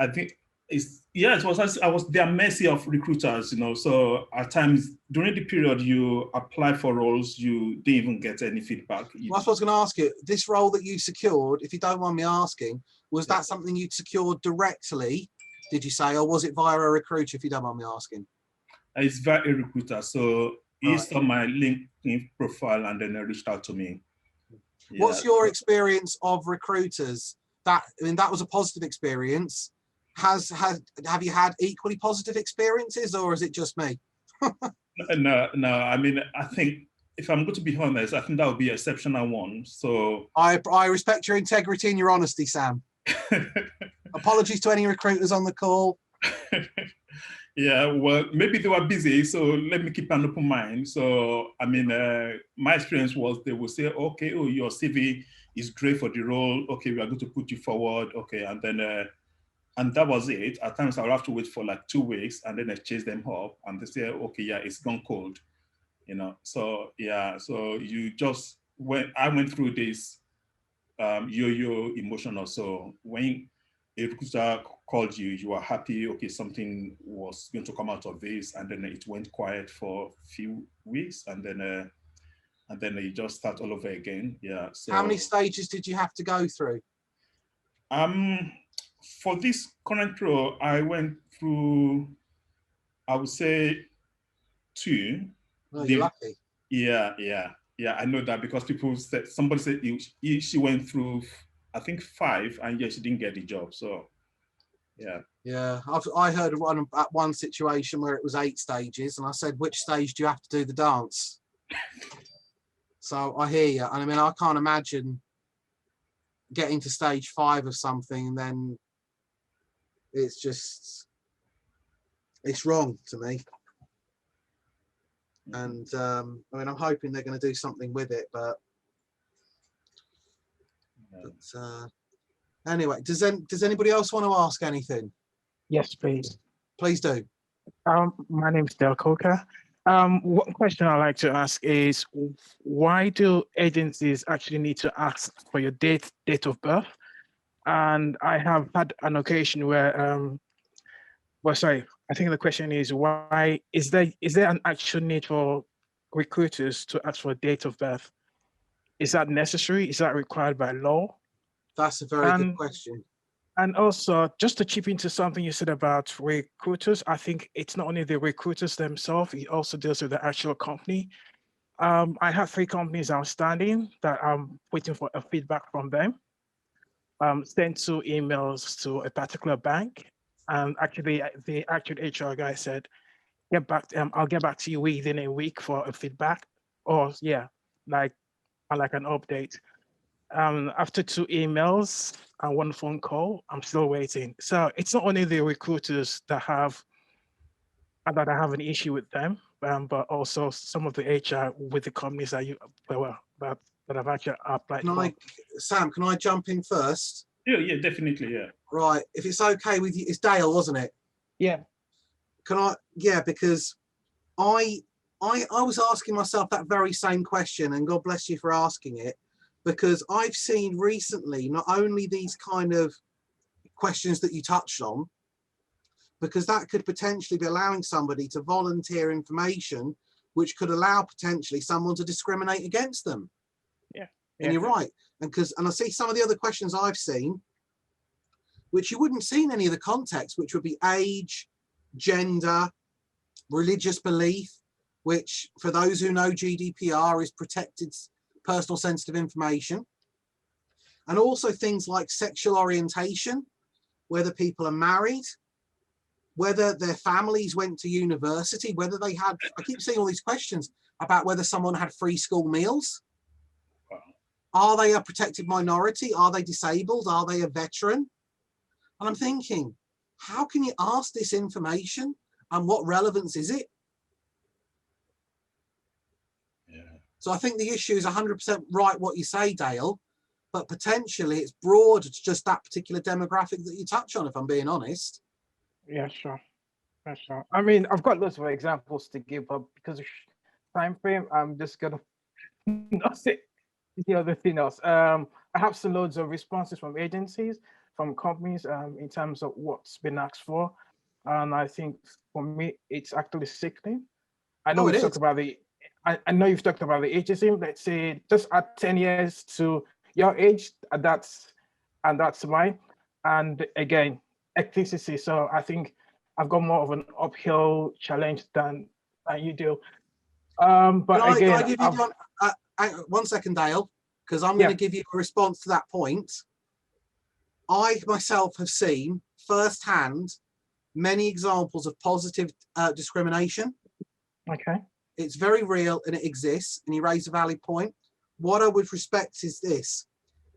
Speaker 2: it's, yeah, it was as I was their mercy of recruiters, you know. So at times during the period you apply for roles, you didn't even get any feedback.
Speaker 1: Well, that's what I was going to ask you. This role that you secured, if you don't mind me asking, was that something you secured directly, did you say, or was it via a recruiter, if you don't mind me asking?
Speaker 2: It's via a recruiter. So he saw my LinkedIn profile and then reached out to me. Yeah.
Speaker 1: What's your experience of recruiters? I mean, that was a positive experience. Have you had equally positive experiences, or is it just me?
Speaker 2: No. I mean, I think if I'm going to be honest, I think that would be an exceptional one. So
Speaker 1: I respect your integrity and your honesty, Sam. Apologies to any recruiters on the call.
Speaker 2: Yeah, well, maybe they were busy, so let me keep an open mind. So, I mean, my experience was they will say, okay, oh, your CV is great for the role. Okay, we are going to put you forward. Okay, and then, and that was it. At times I would have to wait for like 2 weeks, and then I chase them up, and they say, okay, yeah, it's gone cold, you know. So yeah, so you just I went through this yo-yo emotion or so. When a recruiter called you, you were happy, okay, something was going to come out of this, and then it went quiet for a few weeks, and then you just start all over again. Yeah. So
Speaker 1: how many stages did you have to go through?
Speaker 2: For this current role, I went through, I would say 2.
Speaker 1: Oh, you're lucky.
Speaker 2: Yeah. I know that because somebody said she went through, I think 5, and yet she didn't get the job. So, yeah.
Speaker 1: Yeah, I heard at one situation where it was 8 stages, and I said, which stage do you have to do the dance? So I hear you, and I mean, I can't imagine getting to stage 5 of something, and then it's wrong to me. And I mean, I'm hoping they're going to do something with it, but anyway, does anybody else want to ask anything?
Speaker 6: Yes, please.
Speaker 1: Please do.
Speaker 6: My name is Del Coker. One question I'd like to ask is, why do agencies actually need to ask for your date of birth? And I have had an occasion where, well, sorry, I think the question is, why is there an actual need for recruiters to ask for a date of birth? Is that necessary? Is that required by law?
Speaker 1: That's a very good question.
Speaker 6: And also, just to chip into something you said about recruiters, I think it's not only the recruiters themselves, it also deals with the actual company. I have 3 companies outstanding that I'm waiting for a feedback from them. Sent 2 emails to a particular bank. And actually, the actual HR guy said, get back, I'll get back to you within a week for a feedback, or yeah, like an update. After 2 emails and 1 phone call, I'm still waiting. So it's not only the recruiters that I have an issue with them, but also some of the HR with the companies that I've actually applied for.
Speaker 1: Sam, can I jump in first?
Speaker 2: Yeah, definitely, yeah.
Speaker 1: Right, if it's okay with you, it's Dale, wasn't it?
Speaker 6: Yeah.
Speaker 1: Can I? Yeah, because I was asking myself that very same question, and God bless you for asking it, because I've seen recently not only these kind of questions that you touched on, because that could potentially be allowing somebody to volunteer information which could allow potentially someone to discriminate against them.
Speaker 6: Yeah.
Speaker 1: And you're right. And I see some of the other questions I've seen, which you wouldn't see in any of the context, which would be age, gender, religious belief, which for those who know GDPR is protected personal sensitive information. And also things like sexual orientation, whether people are married, whether their families went to university, whether they had, I keep seeing all these questions about whether someone had free school meals.
Speaker 2: Wow.
Speaker 1: Are they a protected minority? Are they disabled? Are they a veteran? And I'm thinking, how can you ask this information and what relevance is it?
Speaker 2: Yeah.
Speaker 1: So I think the issue is 100% right what you say, Dale, but potentially it's broad to just that particular demographic that you touch on, if I'm being honest.
Speaker 6: Yeah, sure. Yeah, sure. I mean, I've got lots of examples to give, but because of time frame, I'm just gonna not say the other thing else. I have some loads of responses from agencies, from companies, in terms of what's been asked for, and I think for me, it's actually sickening. I know we've talked about I know you've talked about the ageism. Let's say just add 10 years to your age, and that's mine. And again, ethnicity. So I think I've got more of an uphill challenge than you do. But
Speaker 1: Can
Speaker 6: again,
Speaker 1: I give you one second, Dale, because I'm going to give you a response to that point. I myself have seen firsthand many examples of positive discrimination.
Speaker 6: Okay.
Speaker 1: It's very real and it exists, and you raise a valid point. What I would respect is this: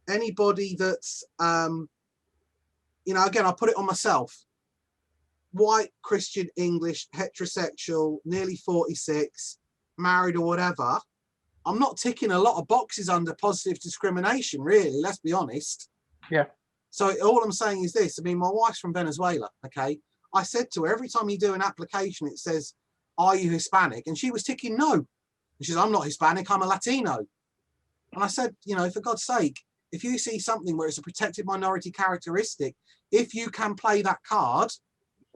Speaker 1: anybody that's, you know, again, I'll put it on myself. White, Christian, English, heterosexual, nearly 46, married or whatever. I'm not ticking a lot of boxes under positive discrimination, really, let's be honest.
Speaker 6: Yeah.
Speaker 1: So all I'm saying is this. I mean, my wife's from Venezuela, okay? I said to her, every time you do an application, it says, are you Hispanic? And she was ticking no. And she said, I'm not Hispanic, I'm a Latino. And I said, you know, for God's sake, if you see something where it's a protected minority characteristic, if you can play that card,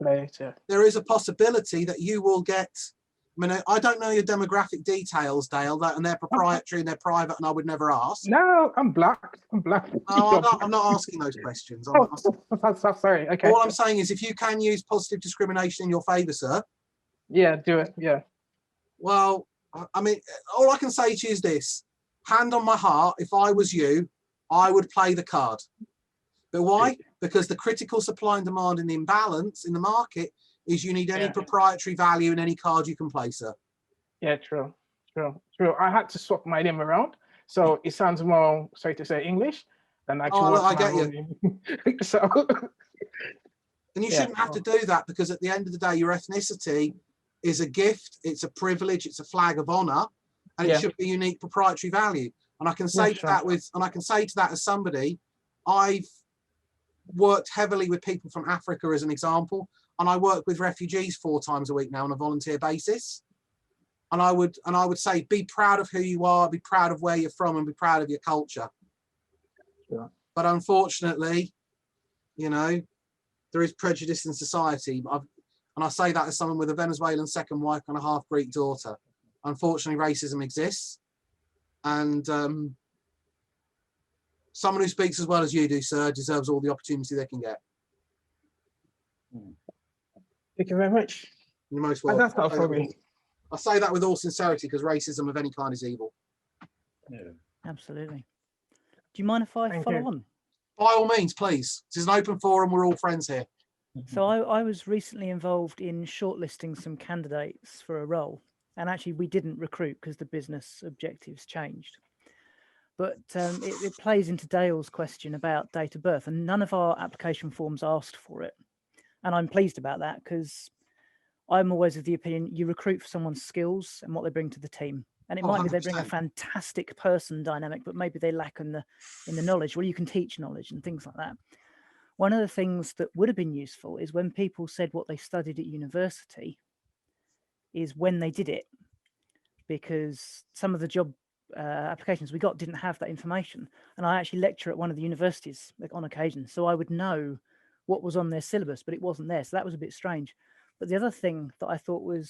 Speaker 1: there is a possibility that you will get, I mean, I don't know your demographic details, Dale, and they're proprietary and they're private, and I would never ask.
Speaker 6: No, I'm black.
Speaker 1: No, I'm not asking those questions.
Speaker 6: Sorry, okay.
Speaker 1: All I'm saying is if you can use positive discrimination in your favor, sir.
Speaker 6: Yeah, do it, yeah.
Speaker 1: Well, I mean, all I can say to you is this. Hand on my heart, if I was you, I would play the card. But why? Because the critical supply and demand and the imbalance in the market is you need any proprietary value in any card you can play, sir.
Speaker 6: Yeah, true. I had to swap my name around, so it sounds more, sorry to say, English than actually.
Speaker 1: Oh, look, I get you.
Speaker 6: So,
Speaker 1: and you shouldn't have to do that, because at the end of the day, your ethnicity is a gift, it's a privilege, it's a flag of honor, and it should be unique proprietary value. And I can say to that as somebody, I've worked heavily with people from Africa as an example, and I work with refugees 4 times a week now on a volunteer basis. And I would say, be proud of who you are, be proud of where you're from, and be proud of your culture.
Speaker 6: Yeah.
Speaker 1: But unfortunately, you know, there is prejudice in society. And I say that as someone with a Venezuelan second wife and a half Greek daughter. Unfortunately, racism exists. And someone who speaks as well as you do, sir, deserves all the opportunity they can get.
Speaker 6: Thank you very much.
Speaker 1: You're most
Speaker 6: And
Speaker 1: welcome.
Speaker 6: that's not for me.
Speaker 1: I say that with all sincerity, because racism of any kind is evil.
Speaker 2: Yeah.
Speaker 5: Absolutely. Do you mind if I
Speaker 6: Thank
Speaker 5: follow
Speaker 6: you.
Speaker 5: on?
Speaker 1: By all means, please. This is an open forum. We're all friends here.
Speaker 5: So I was recently involved in shortlisting some candidates for a role, and actually we didn't recruit because the business objectives changed. But it plays into Dale's question about date of birth, and none of our application forms asked for it. And I'm pleased about that, because I'm always of the opinion you recruit for someone's skills and what they bring to the team. And it might be they bring a
Speaker 1: 100%.
Speaker 5: fantastic person dynamic, but maybe they lack in the knowledge. Well, you can teach knowledge and things like that. One of the things that would have been useful is when people said what they studied at university is when they did it, because some of the job applications we got didn't have that information. And I actually lecture at one of the universities on occasion, so I would know what was on their syllabus, but it wasn't there. So that was a bit strange. But the other thing that I thought would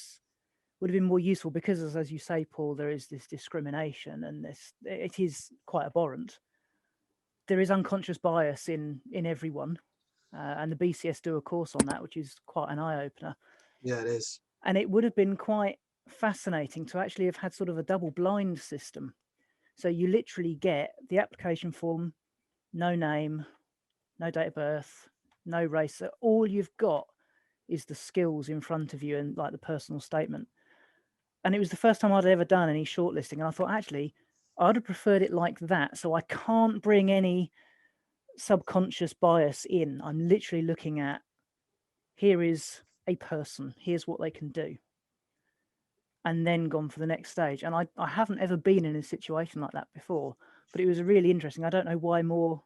Speaker 5: have been more useful, because as you say, Paul, there is this discrimination, and it is quite abhorrent. There is unconscious bias in everyone, and the BCS do a course on that, which is quite an eye-opener.
Speaker 1: Yeah, it is.
Speaker 5: And it would have been quite fascinating to actually have had sort of a double blind system. So you literally get the application form, no name, no date of birth, no race. So all you've got is the skills in front of you and like the personal statement. And it was the first time I'd ever done any shortlisting. And I thought, actually, I'd have preferred it like that. So I can't bring any subconscious bias in. I'm literally looking at, here is a person, here's what they can do. And then gone for the next stage. And I haven't ever been in a situation like that before, but it was really interesting. I don't know why more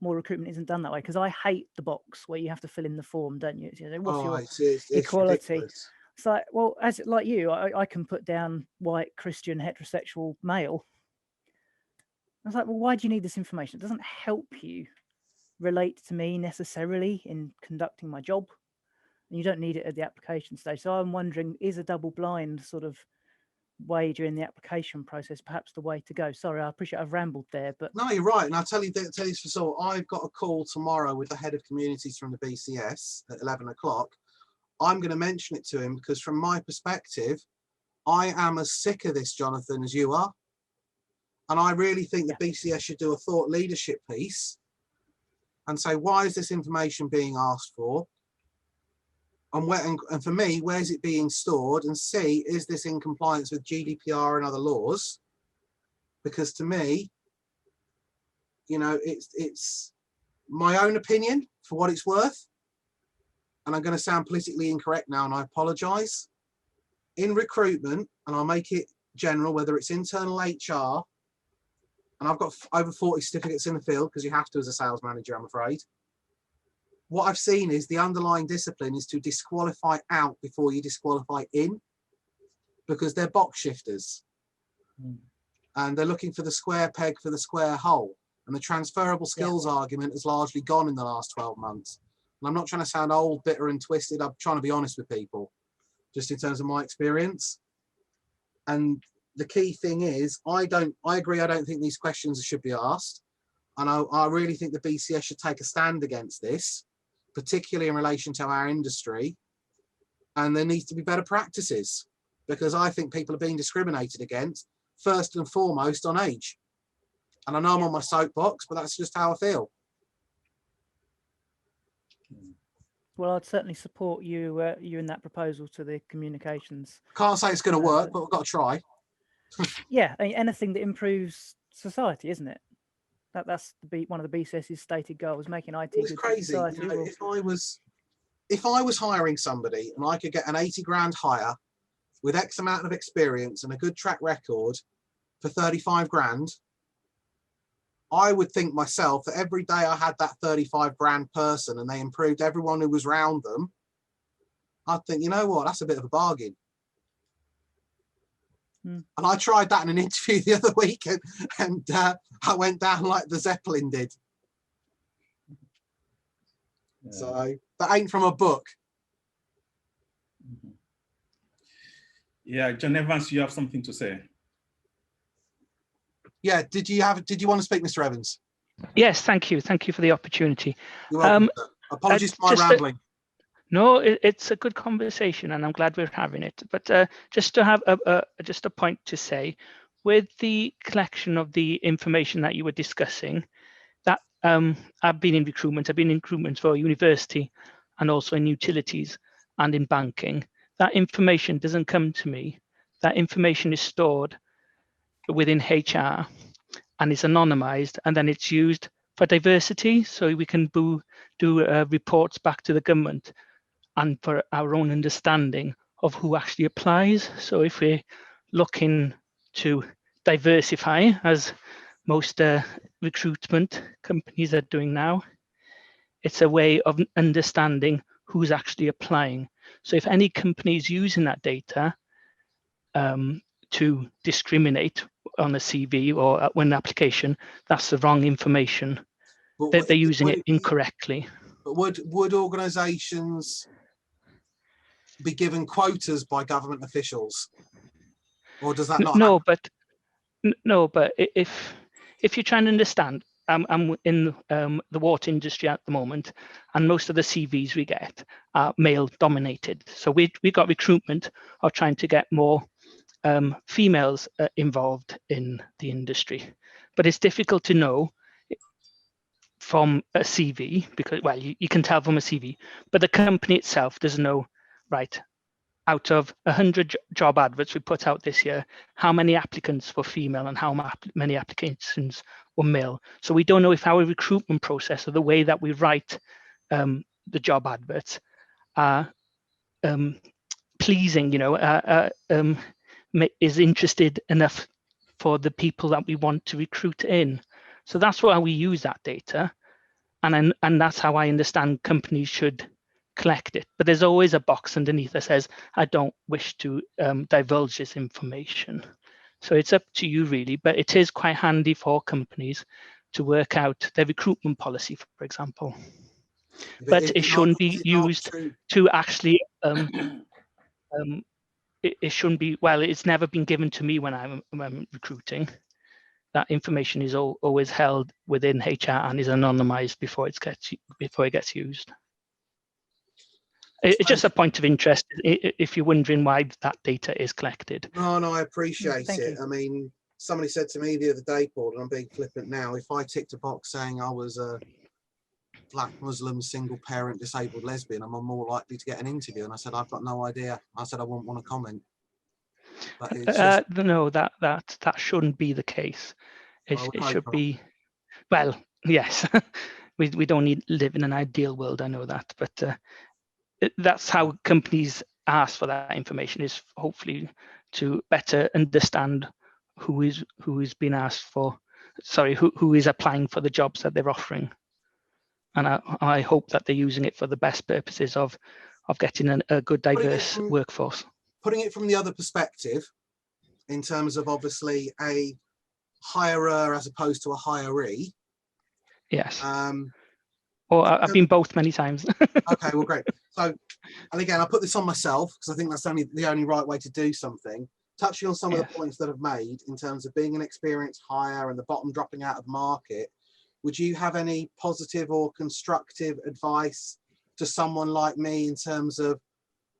Speaker 5: recruitment isn't done that way, because I hate the box where you have to fill in the form, don't you? You know, what's your
Speaker 1: it's
Speaker 5: equality?
Speaker 1: ridiculous.
Speaker 5: It's like, well, as like you, I can put down white, Christian, heterosexual, male. I was like, well, why do you need this information? It doesn't help you relate to me necessarily in conducting my job, and you don't need it at the application stage. So I'm wondering, is a double blind sort of way during the application process perhaps the way to go? Sorry, I appreciate I've rambled there, but
Speaker 1: No, you're right. And I'll tell you this for sure. I've got a call tomorrow with the head of communities from the BCS at 11 o'clock. I'm going to mention it to him, because from my perspective, I am as sick of this, Jonathan, as you are. And I really think the BCS should do a thought leadership piece and say, why is this information being asked for? And where, and for me, where's it being stored? And C, is this in compliance with GDPR and other laws? Because to me, you know, it's my own opinion for what it's worth. And I'm going to sound politically incorrect now, and I apologize. In recruitment, and I'll make it general, whether it's internal HR, and I've got over 40 certificates in the field, because you have to as a sales manager, I'm afraid. What I've seen is the underlying discipline is to disqualify out before you disqualify in, because they're box shifters. And they're looking for the square peg for the square hole. And the transferable skills argument has largely gone in the last 12 months. And I'm not trying to sound old, bitter and twisted. I'm trying to be honest with people, just in terms of my experience. And the key thing is, I agree, I don't think these questions should be asked. And I really think the BCS should take a stand against this, particularly in relation to our industry. And there needs to be better practices, because I think people are being discriminated against, first and foremost on age. And I know I'm on my soapbox, but that's just how I feel.
Speaker 5: well, I'd certainly support you in that proposal to the communications.
Speaker 1: Can't say it's going to work, but we've got to try.
Speaker 5: Yeah, I mean, anything that improves society, isn't it? That's one of the BCS's stated goals, making IT
Speaker 1: It's
Speaker 5: good for
Speaker 1: crazy.
Speaker 5: society.
Speaker 1: You know,
Speaker 5: Well,
Speaker 1: if I was hiring somebody and I could get an 80 grand hire with X amount of experience and a good track record for 35 grand, I would think myself that every day I had that 35 grand person and they improved everyone who was around them, I'd think, you know what, that's a bit of a bargain. And I tried that in an interview the other week, and I went down like the Zeppelin did.
Speaker 2: Yeah.
Speaker 1: So that ain't from a book.
Speaker 2: Yeah, John Evans, you have something to say?
Speaker 1: Yeah, did you want to speak, Mr. Evans?
Speaker 7: Yes, thank you. Thank you for the opportunity.
Speaker 1: You're welcome, sir. Apologies for my rambling.
Speaker 7: No, it's a good conversation, and I'm glad we're having it. But just to have just a point to say, with the collection of the information that you were discussing, that I've been in recruitment. I've been in recruitment for university, and also in utilities and in banking. That information doesn't come to me. That information is stored within HR, and it's anonymized, and then it's used for diversity, so we can do reports back to the government, and for our own understanding of who actually applies. So if we're looking to diversify, as most recruitment companies are doing now, it's a way of understanding who's actually applying. So if any company is using that data to discriminate on a CV or when application, that's the wrong information. They're using it incorrectly.
Speaker 1: But would organisations be given quotas by government officials, or does that not happen?
Speaker 7: No, but if you're trying to understand, I'm in the water industry at the moment, and most of the CVs we get are male dominated. So we got recruitment of trying to get more females involved in the industry, but it's difficult to know from a CV because, well, you can tell from a CV, but the company itself doesn't know, right, out of 100 job adverts we put out this year, how many applicants were female and how many applications were male. So we don't know if our recruitment process or the way that we write the job adverts are pleasing, is interested enough for the people that we want to recruit in. So that's why we use that data. And that's how I understand companies should collect it. But there's always a box underneath that says, I don't wish to divulge this information. So it's up to you really, but it is quite handy for companies to work out their recruitment policy, for example. But it shouldn't be used to actually, it shouldn't be, well, it's never been given to me when I'm recruiting. That information is always held within HR and is anonymized before it gets used. It's just a point of interest if you're wondering why that data is collected.
Speaker 1: No, I appreciate
Speaker 5: Thank
Speaker 1: it.
Speaker 5: you.
Speaker 1: I mean, somebody said to me the other day, Paul, and I'm being flippant now, if I ticked a box saying I was a Black Muslim single parent disabled lesbian, I'm more likely to get an interview. And I said, I've got no idea. I said I wouldn't want to comment. But it's just,
Speaker 7: no, that shouldn't be the case. It should be, well, yes, we don't live in an ideal world, I know that, but that's how companies ask for that information, is hopefully to better understand who is being asked for, sorry, who is applying for the jobs that they're offering. And I hope that they're using it for the best purposes of getting a good diverse workforce.
Speaker 1: Putting it from the other perspective, in terms of obviously a hirer as opposed to a hiree.
Speaker 7: Yes. I've been both many times.
Speaker 1: Okay, well, great. So, and again, I put this on myself because I think that's the only right way to do something. Touching on some of the points that I've made in terms of being an experienced hire and the bottom dropping out of the market, would you have any positive or constructive advice to someone like me in terms of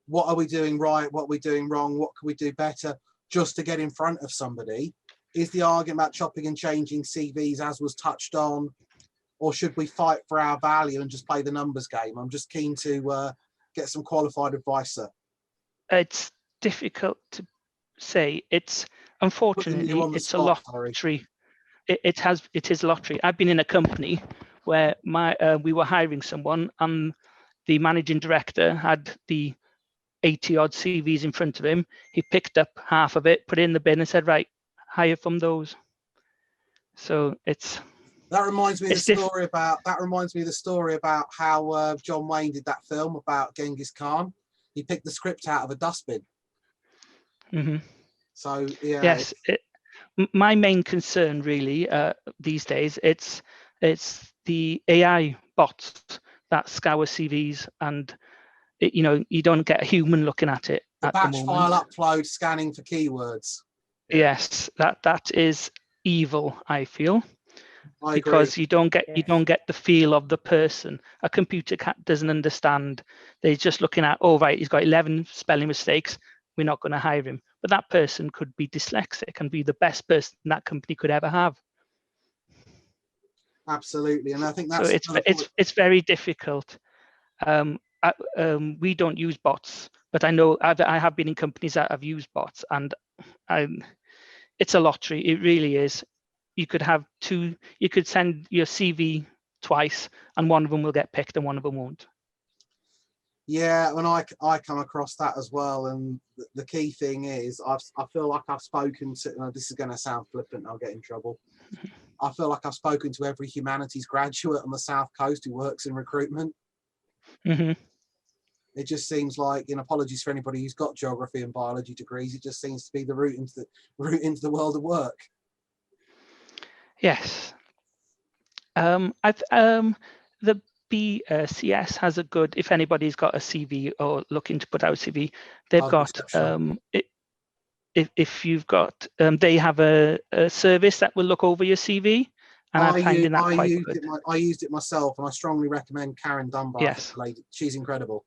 Speaker 1: what are we doing right, what are we doing wrong, what can we do better just to get in front of somebody? Is the argument about chopping and changing CVs, as was touched on, or should we fight for our value and just play the numbers game? I'm just keen to get some qualified advice, sir.
Speaker 7: It's difficult to say. It's unfortunately it's a lottery. It is lottery. I've been in a company where we were hiring someone, and the managing director had the 80 odd CVs in front of him. He picked up half of it, put it in the bin, and said, "Right, hire from those." So
Speaker 1: that reminds me of the story about how John Wayne did that film about Genghis Khan. He picked the script out of a dustbin.
Speaker 7: Mm-hmm.
Speaker 1: So yeah.
Speaker 7: Yes, my main concern really these days, it's the AI bots that scour CVs, and you don't get a human looking at it
Speaker 1: The
Speaker 7: at the
Speaker 1: batch
Speaker 7: moment.
Speaker 1: file upload, scanning for keywords.
Speaker 7: Yes, that is evil, I feel.
Speaker 1: I
Speaker 7: Because
Speaker 1: agree.
Speaker 7: you don't get the feel of the person. A computer doesn't understand. They're just looking at, oh right, he's got 11 spelling mistakes, we're not going to hire him. But that person could be dyslexic and be the best person that company could ever have.
Speaker 1: Absolutely, and I think that's
Speaker 7: so it's very difficult. We don't use bots, but I know I have been in companies that have used bots, and it's a lottery. It really is. You could have two. You could send your CV twice, and one of them will get picked, and one of them won't.
Speaker 1: Yeah, when I come across that as well, and the key thing is I feel like I've spoken to. This is going to sound flippant. I'll get in trouble. I feel like I've spoken to every humanities graduate on the South Coast who works in recruitment.
Speaker 7: Mm-hmm.
Speaker 1: It just seems like, apologies for anybody who's got geography and biology degrees, it just seems to be the route into the world of work.
Speaker 7: Yes. The BCS has a good, if anybody's got a CV or looking to put out a CV, they've got, if you've got, they have a service that will look over your CV, and I'm finding that quite good.
Speaker 1: I used it myself, and I strongly recommend Karen Dunbar.
Speaker 7: Yes.
Speaker 1: She's incredible.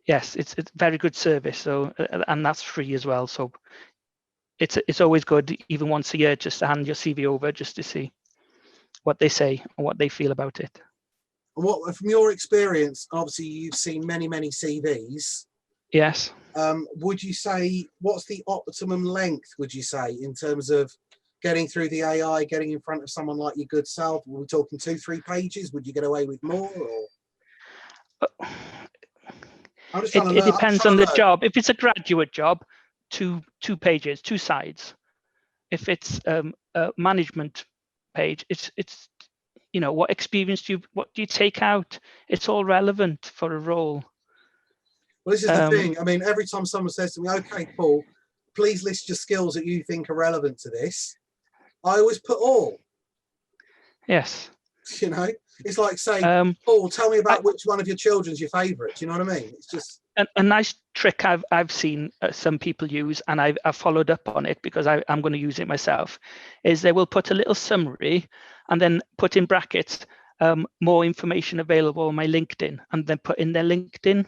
Speaker 7: Yes, it's a very good service. So, and that's free as well. So it's always good, even once a year, just to hand your CV over just to see what they say and what they feel about it.
Speaker 1: And what, from your experience, obviously you've seen many CVs.
Speaker 7: Yes.
Speaker 1: Would you say, what's the optimum length, would you say, in terms of getting through the AI, getting in front of someone like your good self? Are we talking 2-3 pages? Would you get away with more? Or? I'm just trying to learn.
Speaker 7: It depends on the job. If it's a graduate job, two pages, 2 sides. If it's a management page, it's what experience what do you take out? It's all relevant for a role.
Speaker 1: Well, this is the thing. I mean, every time someone says to me, okay, Paul, please list your skills that you think are relevant to this, I always put all.
Speaker 7: Yes.
Speaker 1: It's like saying, Paul, tell me about which one of your children's your favourite. Do you know what I mean? It's just
Speaker 7: a nice trick I've seen some people use, and I've followed up on it because I'm going to use it myself, is they will put a little summary and then put in brackets more information available on my LinkedIn, and then put in their LinkedIn.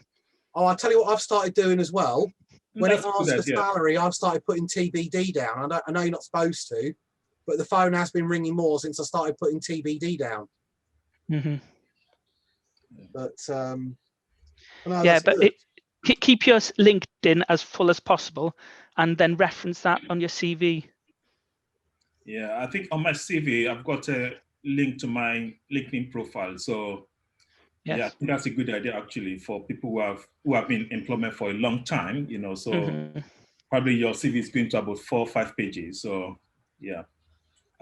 Speaker 1: Oh, I'll tell you what I've started doing as well. When it asks for salary, I've started putting TBD down. I know you're not supposed to, but the phone has been ringing more since I started putting TBD down.
Speaker 7: Mm-hmm.
Speaker 1: But
Speaker 7: keep your LinkedIn as full as possible, and then reference that on your CV.
Speaker 2: Yeah, I think on my CV, I've got a link to my LinkedIn profile. So
Speaker 7: yes.
Speaker 2: Yeah, I think that's a good idea actually for people who have been in employment for a long time, so probably your CV is going to about 4 or 5 pages. So yeah.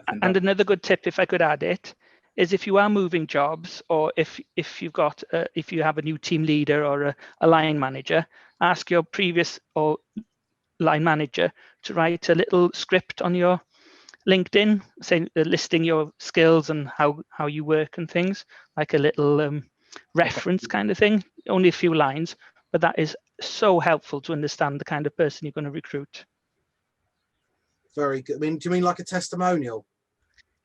Speaker 7: And another good tip, if I could add it, is if you are moving jobs, or if you have a new team leader or a line manager, ask your previous or line manager to write a little script on your LinkedIn, saying listing your skills and how you work and things, like a little reference kind of thing. Only a few lines, but that is so helpful to understand the kind of person you're going to recruit.
Speaker 1: Very good. I mean, do you mean like a testimonial?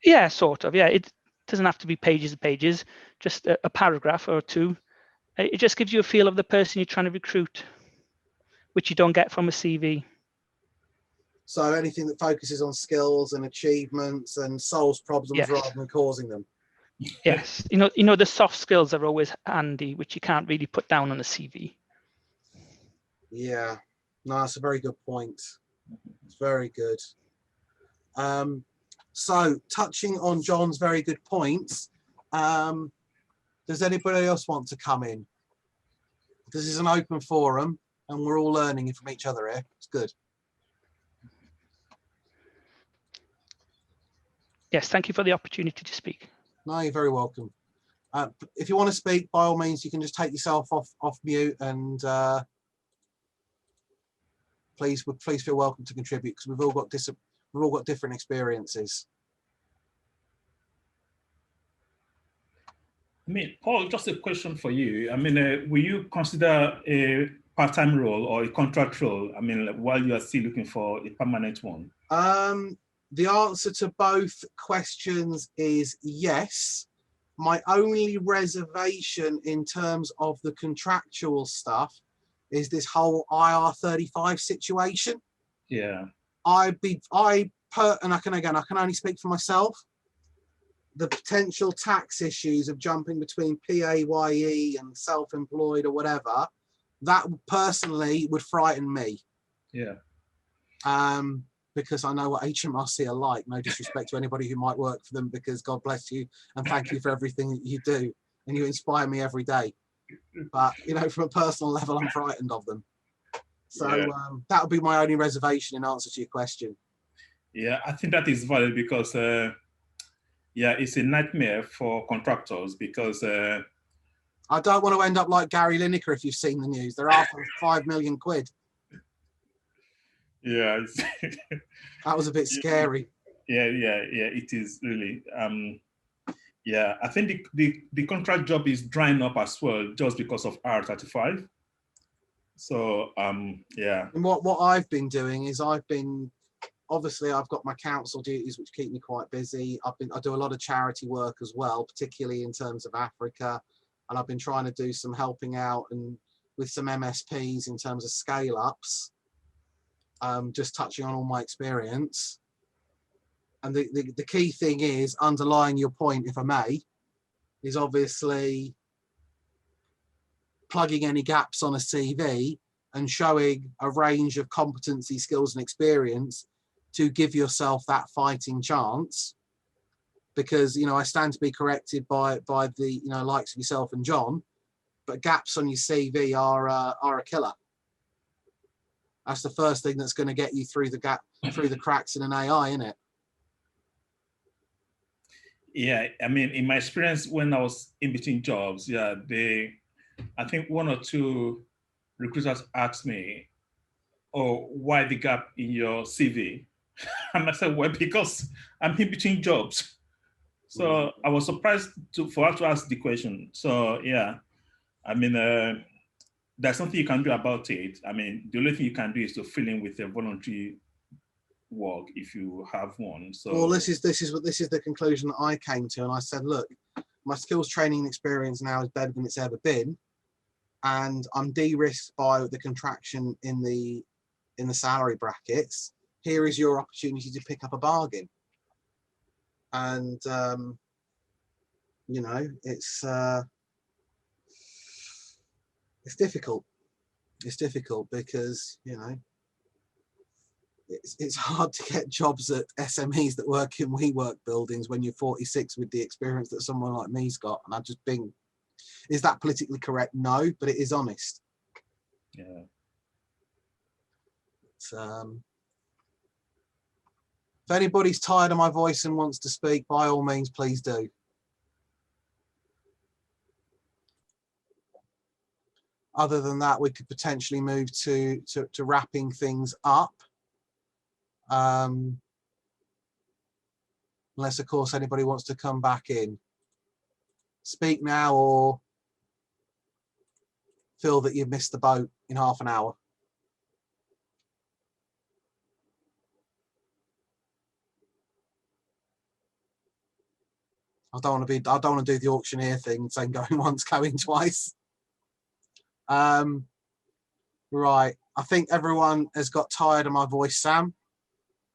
Speaker 7: Yeah, sort of. Yeah, it doesn't have to be pages and pages, just a paragraph or 2. It just gives you a feel of the person you're trying to recruit, which you don't get from a CV.
Speaker 1: So anything that focuses on skills and achievements and solves problems rather than causing them.
Speaker 7: Yes, the soft skills are always handy, which you can't really put down on a CV.
Speaker 1: Yeah, no, that's a very good point. It's very good. So touching on John's very good points, does anybody else want to come in? This is an open forum and we're all learning from each other here. It's good.
Speaker 7: Yes, thank you for the opportunity to speak.
Speaker 1: No, you're very welcome. If you want to speak, by all means, you can just take yourself off mute and please feel welcome to contribute, because we've all got different experiences.
Speaker 2: I mean, Paul, just a question for you. I mean, will you consider a part-time role or a contract role? I mean, while you are still looking for a permanent one?
Speaker 1: The answer to both questions is yes. My only reservation in terms of the contractual stuff is this whole IR35 situation.
Speaker 2: Yeah.
Speaker 1: and I can only speak for myself. The potential tax issues of jumping between PAYE and self-employed or whatever, that personally would frighten me.
Speaker 2: Yeah.
Speaker 1: Because I know what HMRC are like. No disrespect to anybody who might work for them, because God bless you and thank you for everything that you do, and you inspire me every day. But you know, from a personal level, I'm frightened of them. So yeah. That would be my only reservation in answer to your question.
Speaker 2: Yeah, I think that is valid, because yeah, it's a nightmare for contractors, because
Speaker 1: I don't want to end up like Gary Lineker, if you've seen the news. They're after 5 million quid.
Speaker 2: Yeah.
Speaker 1: That was a bit scary.
Speaker 2: Yeah, it is really. Yeah, I think the contract job is drying up as well, just because of R35. So yeah.
Speaker 1: And what I've been doing is obviously I've got my council duties which keep me quite busy. I do a lot of charity work as well, particularly in terms of Africa, and I've been trying to do some helping out and with some MSPs in terms of scale ups. Just touching on all my experience. And the key thing is, underlying your point, if I may, is obviously plugging any gaps on a CV and showing a range of competency, skills and experience to give yourself that fighting chance. Because, you know, I stand to be corrected by the, you know, likes of yourself and John, but gaps on your CV are a killer. That's the first thing that's going to get you through the cracks in an AI, isn't it?
Speaker 2: Yeah, I mean, in my experience when I was in between jobs, yeah, I think 1 or 2 recruiters asked me, "Oh, why the gap in your CV?" And I said, "Well, because I'm in between jobs." So I was surprised for her to ask the question. So yeah, I mean, there's nothing you can do about it. I mean, the only thing you can do is to fill in with a voluntary work if you have one. So
Speaker 1: well, this is the conclusion that I came to, and I said, look, my skills training and experience now is better than it's ever been, and I'm de-risked by the contraction in the salary brackets. Here is your opportunity to pick up a bargain. And you know, it's difficult. It's difficult because, you know, it's hard to get jobs at SMEs that work in WeWork buildings when you're 46 with the experience that someone like me's got. And I just think, is that politically correct? No, but it is honest.
Speaker 2: Yeah.
Speaker 1: It's, if anybody's tired of my voice and wants to speak, by all means, please do. Other than that, we could potentially move to wrapping things up. Unless, of course, anybody wants to come back in. Speak now or feel that you've missed the boat in half an hour. I don't want to do the auctioneer thing, saying going once, going twice. Right, I think everyone has got tired of my voice, Sam.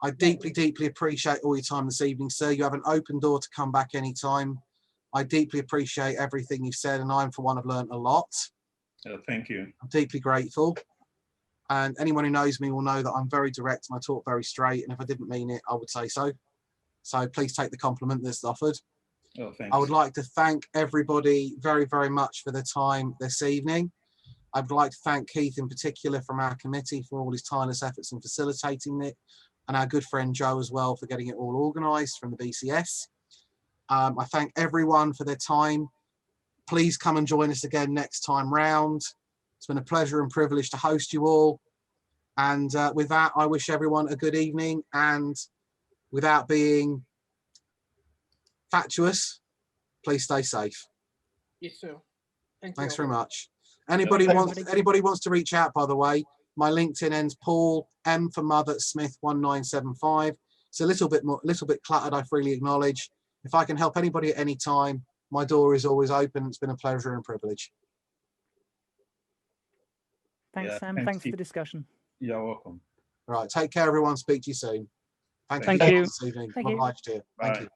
Speaker 1: I deeply, deeply appreciate all your time this evening, sir. You have an open door to come back anytime. I deeply appreciate everything you've said, and I, for one, have learned a lot.
Speaker 2: Thank you.
Speaker 1: I'm deeply grateful. And anyone who knows me will know that I'm very direct and I talk very straight. And if I didn't mean it, I would say so. So please take the compliment that's offered.
Speaker 2: Oh, thanks.
Speaker 1: I would like to thank everybody very, very much for their time this evening. I would like to thank Keith in particular from our committee for all his tireless efforts in facilitating it, and our good friend Joe as well for getting it all organised from the BCS. I thank everyone for their time. Please come and join us again next time round. It's been a pleasure and privilege to host you all. And with that, I wish everyone a good evening, and without being fatuous, please stay safe.
Speaker 6: Yes, sir.
Speaker 1: Thanks very much. Anybody wants to reach out, by the way, my LinkedIn ends Paul M for Mother Smith 1975. It's a little bit cluttered, I freely acknowledge. If I can help anybody at any time, my door is always open. It's been a pleasure and privilege.
Speaker 5: Thanks, Sam. Thanks for the discussion.
Speaker 2: You're welcome.
Speaker 1: All right, take care, everyone. Speak to you soon. Thank
Speaker 7: you.
Speaker 1: This evening.
Speaker 5: Thank you.
Speaker 1: Obliged here. Thank you.